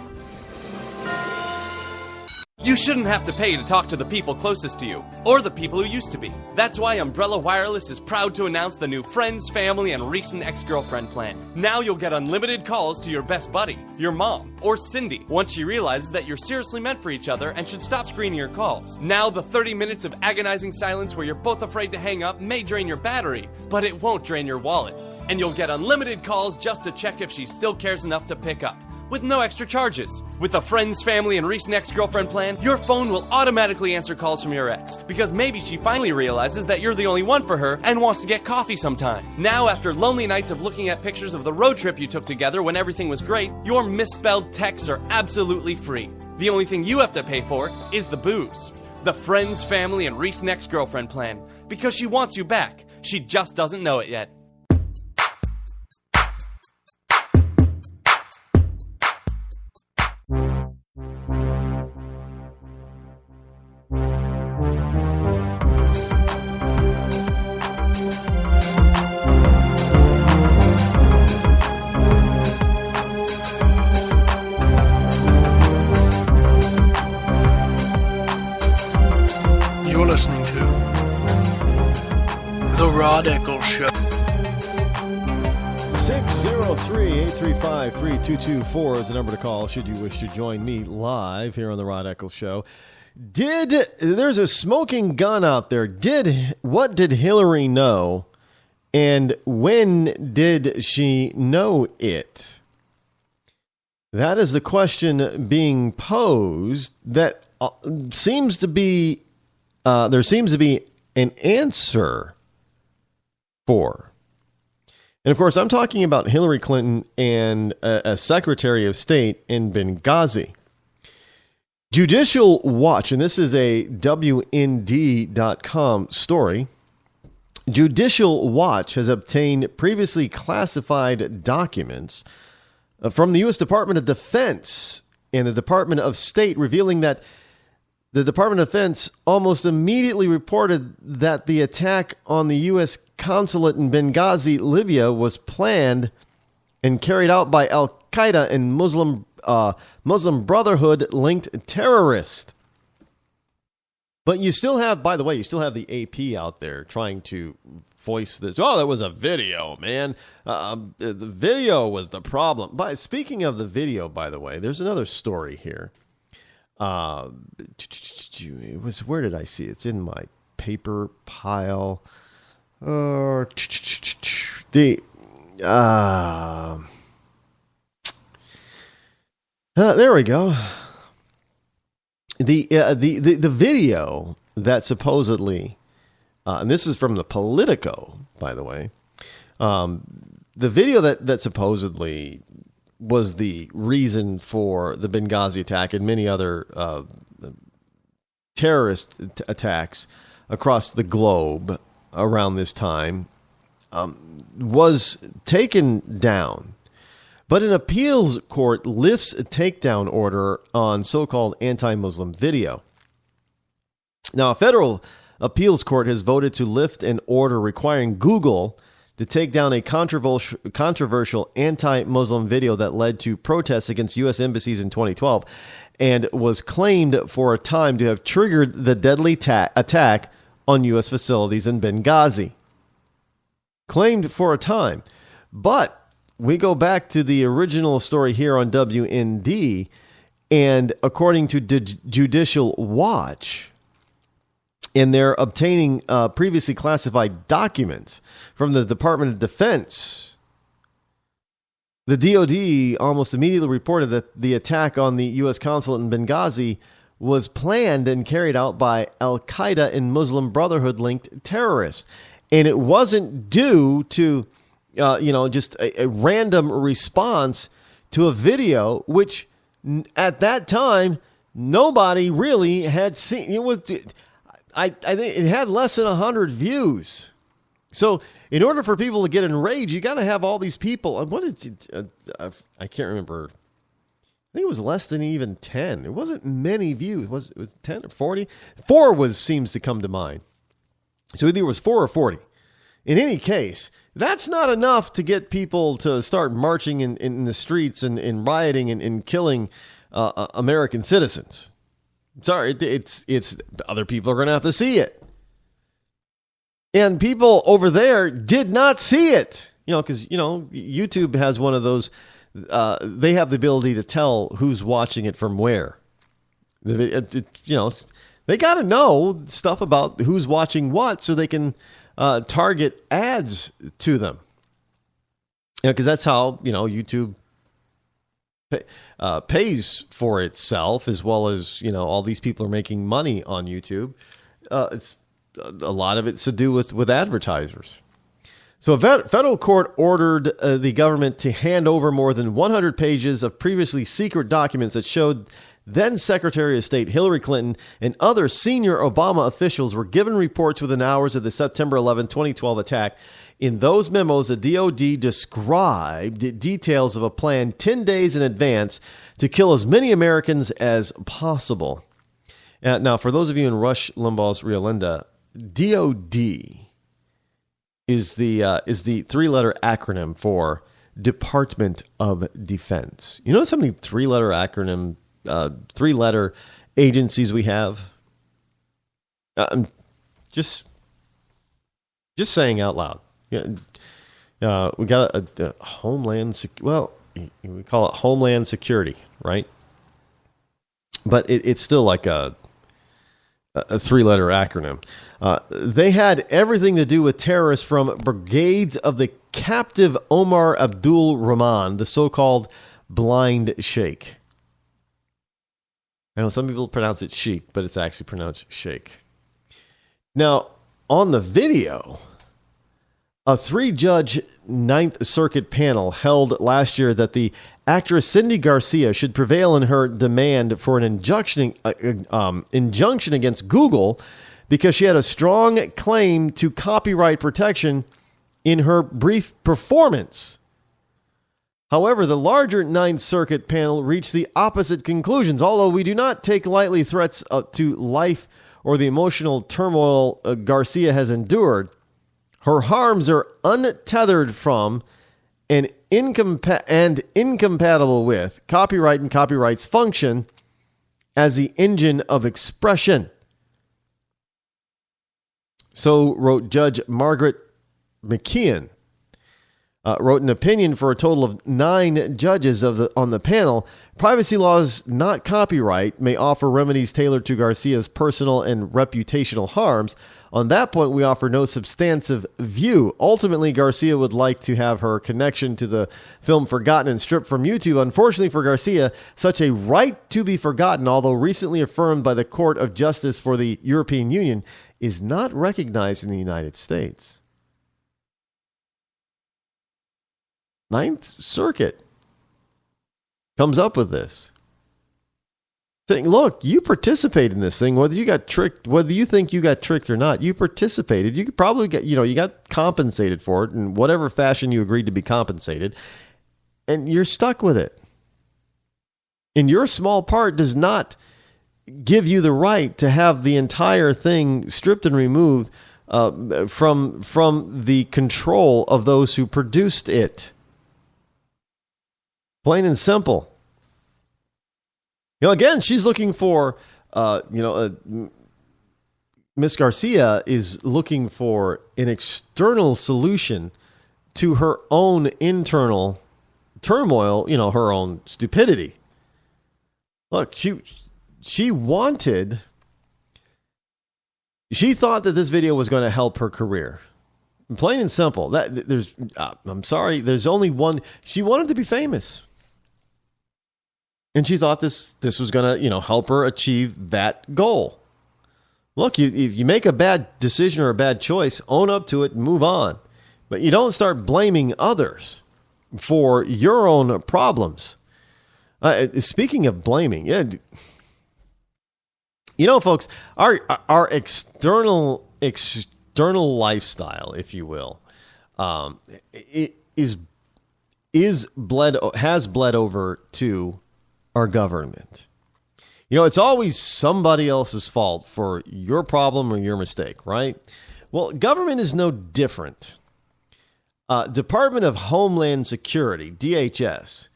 You shouldn't have to pay to talk to the people closest to you, or the people who used to be. That's why Umbrella Wireless is proud to announce the new Friends, Family, and Recent Ex-Girlfriend plan. Now you'll get unlimited calls to your best buddy, your mom, or Cindy, once she realizes that you're seriously meant for each other and should stop screening your calls. Now the 30 minutes of agonizing silence where you're both afraid to hang up may drain your battery, but it won't drain your wallet. And you'll get unlimited calls just to check if she still cares enough to pick up, with no extra charges. With the Friends, Family, and Recent Ex-Girlfriend plan, your phone will automatically answer calls from your ex, because maybe she finally realizes that you're the only one for her and wants to get coffee sometime. Now, after lonely nights of looking at pictures of the road trip you took together when everything was great, your misspelled texts are absolutely free. The only thing you have to pay for is the booze. The Friends, Family, and Recent Ex-Girlfriend plan, because she wants you back. She just doesn't know it yet. You're listening to The Rod Eccles Show. 703-835-3224 is the number to call should you wish to join me live here on the Rod Eccles Show. There's a smoking gun out there. What did Hillary know, and when did she know it? That is the question being posed that seems to be there seems to be an answer for. And of course, I'm talking about Hillary Clinton and a Secretary of State in Benghazi. Judicial Watch, and this is a WND.com story. Judicial Watch has obtained previously classified documents from the U.S. Department of Defense and the Department of State, revealing that the Department of Defense almost immediately reported that the attack on the U.S. consulate in Benghazi, Libya, was planned and carried out by Al-Qaeda and Muslim Brotherhood-linked terrorists. But you still have, by the way, the AP out there trying to voice this. Oh, that was a video, man. The video was the problem. Speaking of the video, by the way, there's another story here. Where did I see it? It's in my paper pile. There we go. The video that supposedly, and this is from the Politico, by the way, the video that supposedly was the reason for the Benghazi attack and many other terrorist attacks across the globe around this time, was taken down. But an appeals court lifts a takedown order on so-called anti-Muslim video. Now, a federal appeals court has voted to lift an order requiring Google to take down a controversial anti-Muslim video that led to protests against U.S. embassies in 2012 and was claimed for a time to have triggered the deadly attack on U.S. facilities in Benghazi. Claimed for a time. But we go back to the original story here on WND, and according to Judicial Watch, and they're obtaining previously classified documents from the Department of Defense. The DoD almost immediately reported that the attack on the U.S. consulate in Benghazi was planned and carried out by Al-Qaeda and Muslim Brotherhood-linked terrorists. And it wasn't due to, just a random response to a video, which at that time, nobody really had seen. I think it had less than 100 views. So in order for people to get enraged, you got to have all these people. I can't remember. I think it was less than even 10. It wasn't many views. It was 10 or 40? 4 seems to come to mind. So either it was 4 or 40. In any case, that's not enough to get people to start marching in the streets and rioting and killing American citizens. Sorry, it's other people are going to have to see it. And people over there did not see it. Because, YouTube has one of those, they have the ability to tell who's watching it from where. They got to know stuff about who's watching what so they can target ads to them. Because that's how, YouTube pays for itself, as well as, all these people are making money on YouTube. It's a lot of it's to do with advertisers. So a federal court ordered the government to hand over more than 100 pages of previously secret documents that showed then Secretary of State Hillary Clinton and other senior Obama officials were given reports within hours of the September 11, 2012 attack. In those memos, the DoD described details of a plan 10 days in advance to kill as many Americans as possible. Now, for those of you in Rush Limbaugh's Riolinda, DoD is the three-letter acronym for Department of Defense. You notice how many three-letter agencies we have? Just saying out loud. We got a Homeland. Well, we call it Homeland Security, right? But it's still like a three-letter acronym. They had everything to do with terrorists from brigades of the captive Omar Abdul Rahman, the so-called Blind Sheikh. I know some people pronounce it Sheikh, but it's actually pronounced Sheikh. Now, on the video, a 3-judge Ninth Circuit panel held last year that the actress Cindy Garcia should prevail in her demand for an injunction against Google because she had a strong claim to copyright protection in her brief performance. However, the larger Ninth Circuit panel reached the opposite conclusions. Although we do not take lightly threats to life or the emotional turmoil Garcia has endured, her harms are untethered from and incompatible with copyright and copyright's function as the engine of expression. So wrote Judge Margaret McKeon. Wrote an opinion for a total of 9 judges on the panel. Privacy laws, not copyright, may offer remedies tailored to Garcia's personal and reputational harms. On that point, we offer no substantive view. Ultimately, Garcia would like to have her connection to the film forgotten and stripped from YouTube. Unfortunately for Garcia, such a right to be forgotten, although recently affirmed by the Court of Justice for the European Union, is not recognized in the United States. Ninth Circuit comes up with this. Saying, look, you participated in this thing, whether you got tricked, whether you think you got tricked or not, you participated. You could probably get, you got compensated for it in whatever fashion you agreed to be compensated, and you're stuck with it. And your small part does not give you the right to have the entire thing stripped and removed from the control of those who produced it. Plain and simple. Again, she's looking for, Miss Garcia is looking for an external solution to her own internal turmoil, her own stupidity. Look, she thought that this video was going to help her career. Plain and simple. There's only one. She wanted to be famous. And she thought this was going to, help her achieve that goal. Look, if you make a bad decision or a bad choice, own up to it and move on. But you don't start blaming others for your own problems. Speaking of blaming, folks, our external lifestyle, if you will, has bled over to our government. It's always somebody else's fault for your problem or your mistake, right? Well, government is no different. Department of Homeland Security, DHS,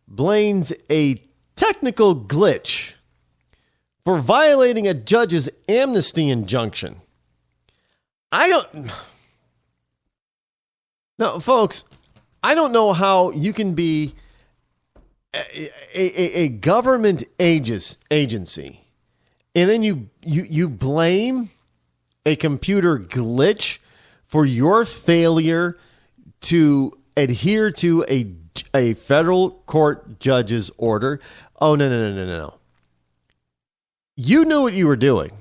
blames a technical glitch for violating a judge's amnesty injunction. Now, folks, I don't know how you can be a government agency, and then you blame a computer glitch for your failure to adhere to a federal court judge's order. Oh, no. You knew what you were doing,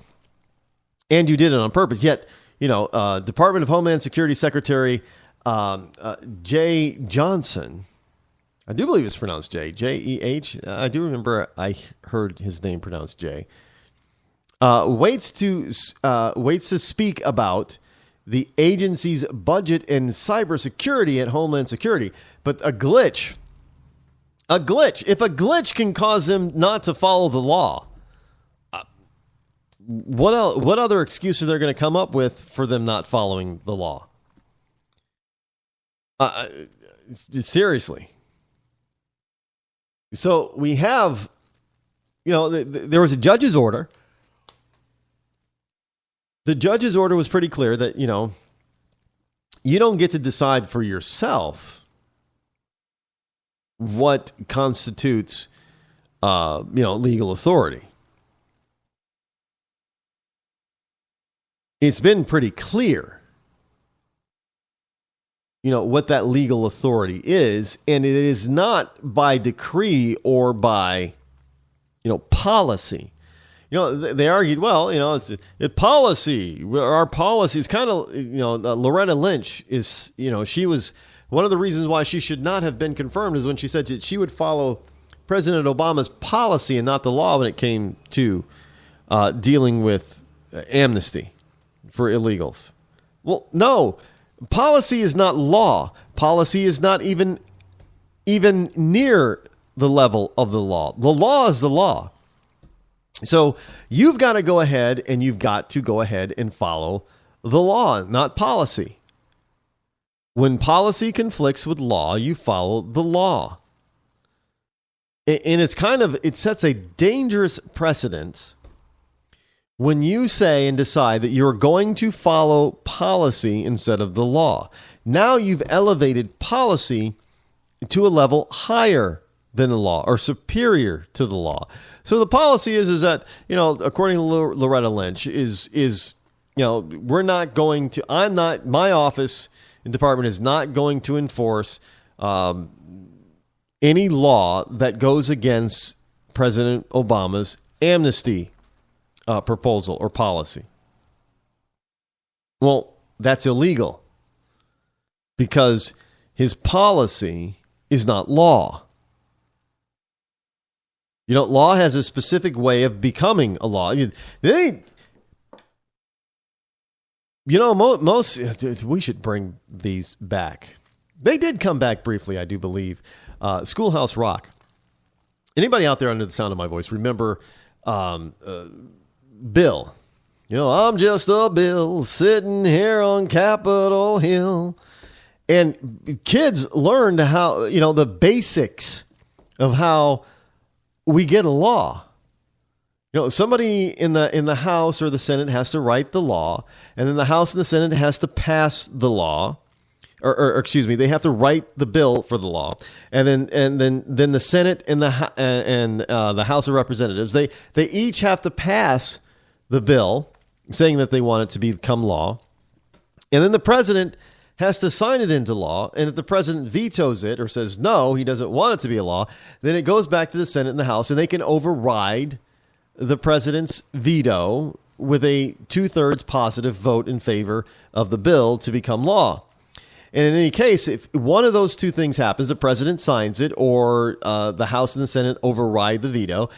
and you did it on purpose. Yet, Department of Homeland Security Secretary Jeh Johnson, I do believe it's pronounced Jeh, J-E-H. I do remember I heard his name pronounced Jay. Waits to speak about the agency's budget and cybersecurity at Homeland Security. But a glitch. If a glitch can cause them not to follow the law, what other excuse are they going to come up with for them not following the law? Seriously. So we have, there was a judge's order. The judge's order was pretty clear that, you don't get to decide for yourself what constitutes, legal authority. It's been pretty clear, what that legal authority is, and it is not by decree or by, policy. They argued, it's policy. Our policy is kind of, Loretta Lynch is, she was, one of the reasons why she should not have been confirmed is when she said that she would follow President Obama's policy and not the law when it came to dealing with amnesty for illegals. Well, no, policy is not law. Policy is not even near the level of the law. The law is the law. So you've got to go ahead and follow the law, not policy. When policy conflicts with law, you follow the law. And it sets a dangerous precedent when you say and decide that you're going to follow policy instead of the law. Now you've elevated policy to a level higher than the law or superior to the law. So the policy is that, according to Loretta Lynch, my office and department is not going to enforce any law that goes against President Obama's amnesty proposal or policy. Well, that's illegal because his policy is not law. Law has a specific way of becoming a law. Most, we should bring these back. They did come back briefly, I do believe. Schoolhouse Rock. Anybody out there under the sound of my voice remember Bill? I'm just a Bill sitting here on Capitol Hill. And kids learned how, the basics of how we get a law. Somebody in the House or the Senate has to write the law, and then the House and the Senate has to pass the law, or excuse me, they have to write the bill for the law, and then the Senate and the House of Representatives they each have to pass the bill, saying that they want it to become law, and then the president has to sign it into law, and if the president vetoes it or says no, he doesn't want it to be a law, then it goes back to the Senate and the House, and they can override the president's veto with a 2/3 positive vote in favor of the bill to become law. And in any case, if one of those two things happens, the president signs it or the House and the Senate override the veto,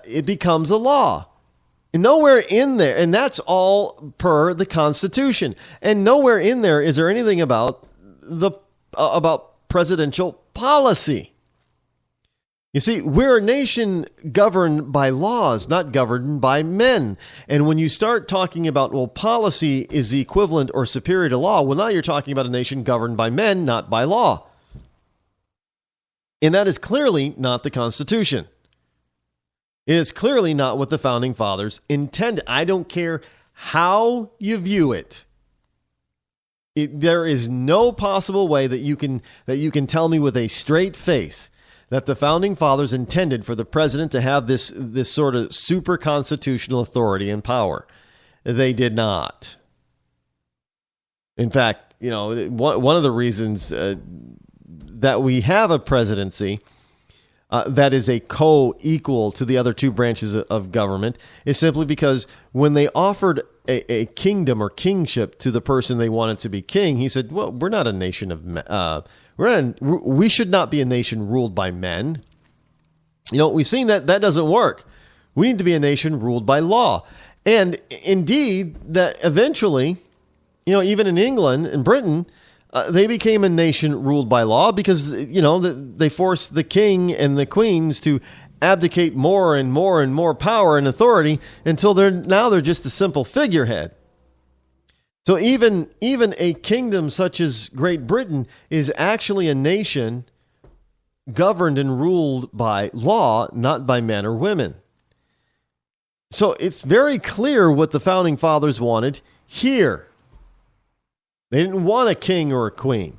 it becomes a law. And nowhere in there, and that's all per the Constitution, and nowhere in there is there anything about about presidential policy. You see, we're a nation governed by laws, not governed by men. And when you start talking about, policy is the equivalent or superior to law, well, now you're talking about a nation governed by men, not by law. And that is clearly not the Constitution. It is clearly not what the Founding Fathers intended. I don't care how you view it. There is no possible way that you can tell me with a straight face that the Founding Fathers intended for the president to have this sort of super constitutional authority and power. They did not. In fact, one of the reasons that we have a presidency that is a co-equal to the other two branches of government is simply because when they offered a kingdom or kingship to the person they wanted to be king, he said, well, we're not a nation of we should not be a nation ruled by men. We've seen that doesn't work. We need to be a nation ruled by law. And indeed, that eventually, even in England and Britain, they became a nation ruled by law because, they forced the king and the queens to abdicate more and more and more power and authority until they're just a simple figurehead. So even a kingdom such as Great Britain is actually a nation governed and ruled by law, not by men or women. So it's very clear what the Founding Fathers wanted here. They didn't want a king or a queen.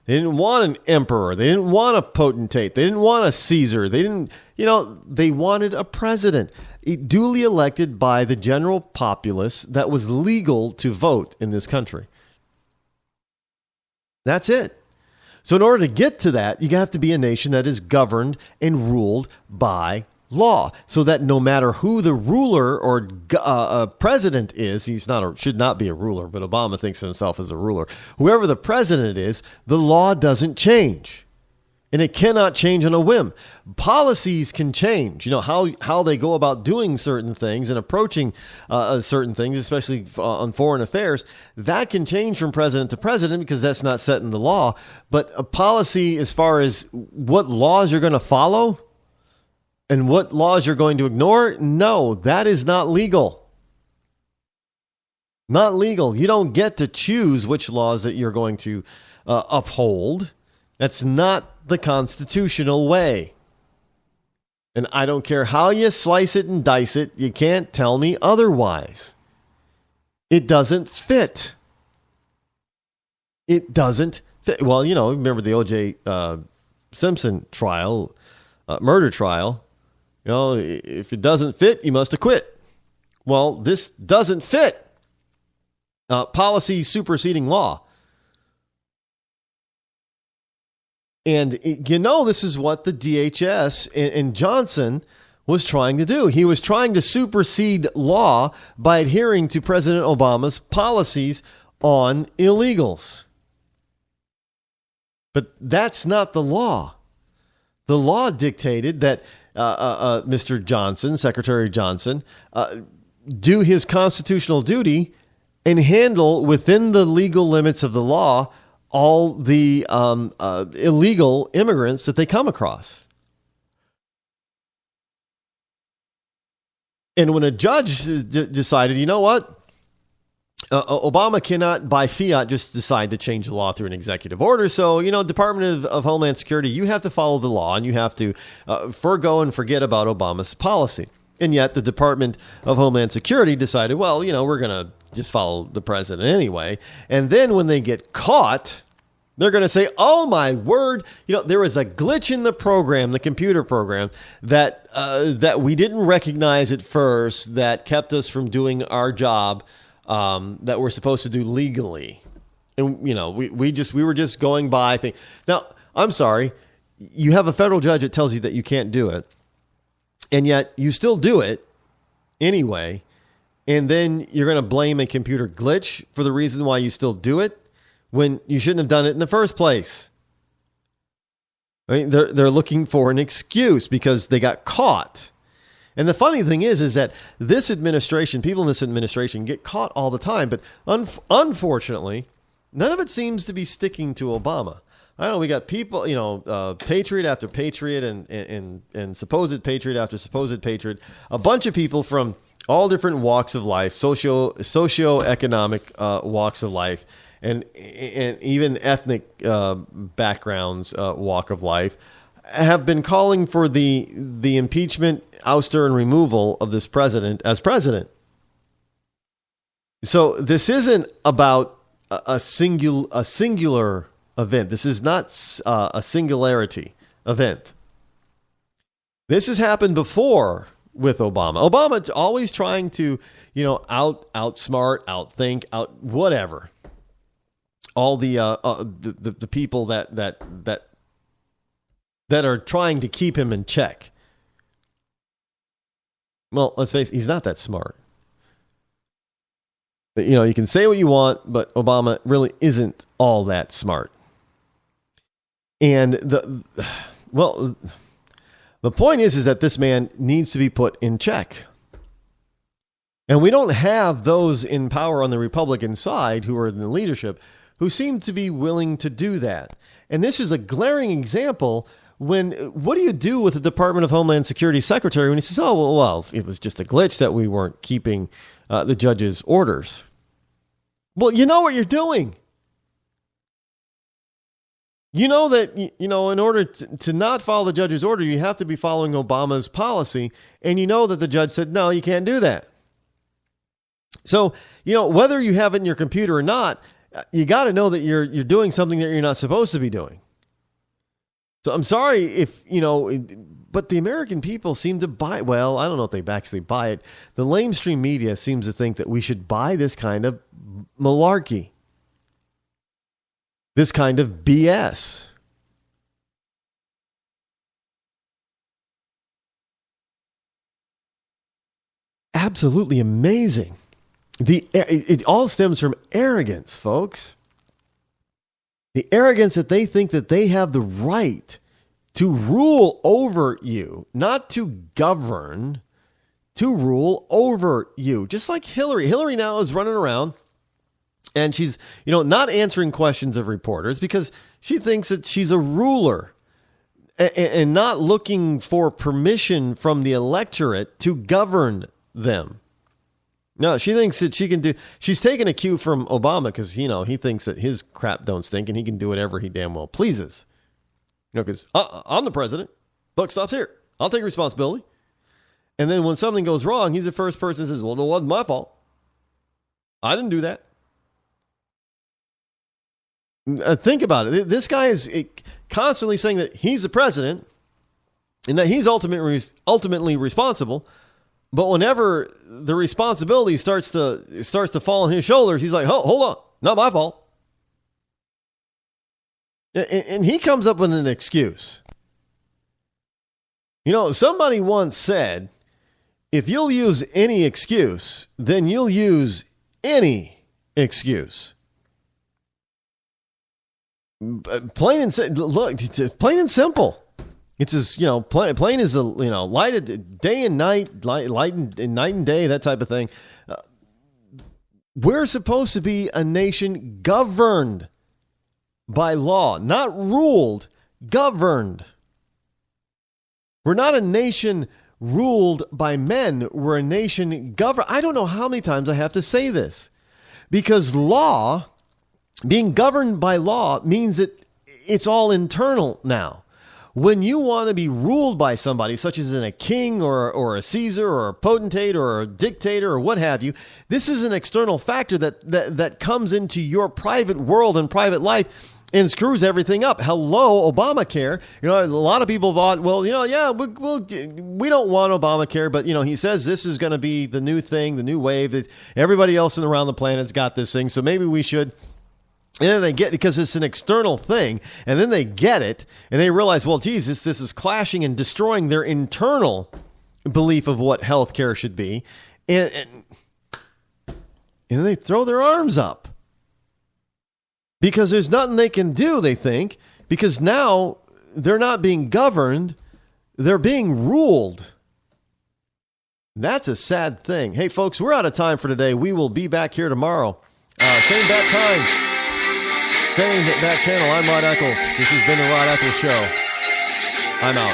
They didn't want an emperor. They didn't want a potentate. They didn't want a Caesar. They didn't, they wanted a president, duly elected by the general populace that was legal to vote in this country. That's it. So in order to get to that, you have to be a nation that is governed and ruled by law, so that no matter who the ruler or president is, should not be a ruler, but Obama thinks of himself as a ruler. Whoever the president is, the law doesn't change. And it cannot change on a whim. Policies can change. How they go about doing certain things and approaching certain things, especially on foreign affairs, that can change from president to president because that's not set in the law. But a policy as far as what laws you're going to follow and what laws you're going to ignore, no, that is not legal. Not legal. You don't get to choose which laws that you're going to uphold. That's not the constitutional way. And I don't care how you slice it and dice it, you can't tell me otherwise. It doesn't fit. It doesn't fit. Well, remember the O.J. Simpson trial, murder trial. If it doesn't fit, you must acquit. Well, this doesn't fit. Policy superseding law. And, this is what the DHS and Johnson was trying to do. He was trying to supersede law by adhering to President Obama's policies on illegals. But that's not the law. The law dictated that Mr. Johnson, Secretary Johnson, do his constitutional duty and handle within the legal limits of the law all the illegal immigrants that they come across. And when a judge decided, Obama cannot by fiat just decide to change the law through an executive order. So, Department of Homeland Security, you have to follow the law and you have to forgo and forget about Obama's policy. And yet the Department of Homeland Security decided, we're going to just follow the president anyway. And then when they get caught, they're going to say, oh, my word, there was a glitch in the program, the computer program, that we didn't recognize at first that kept us from doing our job that we're supposed to do legally. And, we were just going by things. Now, I'm sorry, you have a federal judge that tells you that you can't do it, and yet you still do it anyway, and then you're going to blame a computer glitch for the reason why you still do it, when you shouldn't have done it in the first place. I mean, they're looking for an excuse because they got caught. And the funny thing is that this administration, people in this administration get caught all the time. But unfortunately, none of it seems to be sticking to Obama. I don't know, we got people, patriot after patriot and supposed patriot after supposed patriot. A bunch of people from all different walks of life, socio-economic walks of life, and even ethnic backgrounds, walk of life, have been calling for the impeachment, ouster, and removal of this president as president. So this isn't about a singular event. This is not a singularity event. This has happened before with Obama. Obama always trying to, outsmart, outthink, whatever. All the people that are trying to keep him in check. Well, let's face it, he's not that smart. But, you can say what you want, but Obama really isn't all that smart. And the point is that this man needs to be put in check. And we don't have those in power on the Republican side who are in the leadership who seem to be willing to do that. And this is a glaring example what do you do with the Department of Homeland Security secretary when he says, well, it was just a glitch that we weren't keeping the judge's orders? Well, you know what you're doing. You know that, in order to not follow the judge's order, you have to be following Obama's policy. And you know that the judge said, no, you can't do that. So, whether you have it in your computer or not, you got to know that you're doing something that you're not supposed to be doing. So I'm sorry if, but the American people seem to buy, well, I don't know if they actually buy it. The lamestream media seems to think that we should buy this kind of malarkey, this kind of BS. Absolutely amazing. It all stems from arrogance, folks. The arrogance that they think that they have the right to rule over you, not to govern, to rule over you. Just like Hillary. Hillary now is running around and she's, not answering questions of reporters because she thinks that she's a ruler and not looking for permission from the electorate to govern them. No, she thinks that she can do... She's taking a cue from Obama because, he thinks that his crap don't stink and he can do whatever he damn well pleases. Because I'm the president. Buck stops here. I'll take responsibility. And then when something goes wrong, he's the first person that says, well, it wasn't my fault. I didn't do that. Think about it. This guy is constantly saying that he's the president and that he's ultimately responsible. But whenever the responsibility starts to fall on his shoulders, he's like, hold on, not my fault. And he comes up with an excuse. Somebody once said, if you'll use any excuse, then you'll use any excuse. Plain and simple. It's as, plain as lighted day and night, light and night and day, that type of thing. We're supposed to be a nation governed by law, not ruled, governed. We're not a nation ruled by men. We're a nation governed. I don't know how many times I have to say this, because law, being governed by law, means that it's all internal now. When you want to be ruled by somebody, such as a king or a Caesar or a potentate or a dictator or what have you, this is an external factor that comes into your private world and private life and screws everything up. Hello, Obamacare. A lot of people thought, well, we don't want Obamacare, but, he says this is going to be the new thing, the new wave. That everybody else around the planet's got this thing, so maybe we should. And then they get it because it's an external thing. And then they get it and they realize, well, Jesus, this is clashing and destroying their internal belief of what healthcare should be. And then they throw their arms up because there's nothing they can do, they think, because now they're not being governed. They're being ruled. That's a sad thing. Hey, folks, we're out of time for today. We will be back here tomorrow. Same bat time. Same that channel. I'm Rod Eccles. This has been the Rod Eccles Show. I'm out.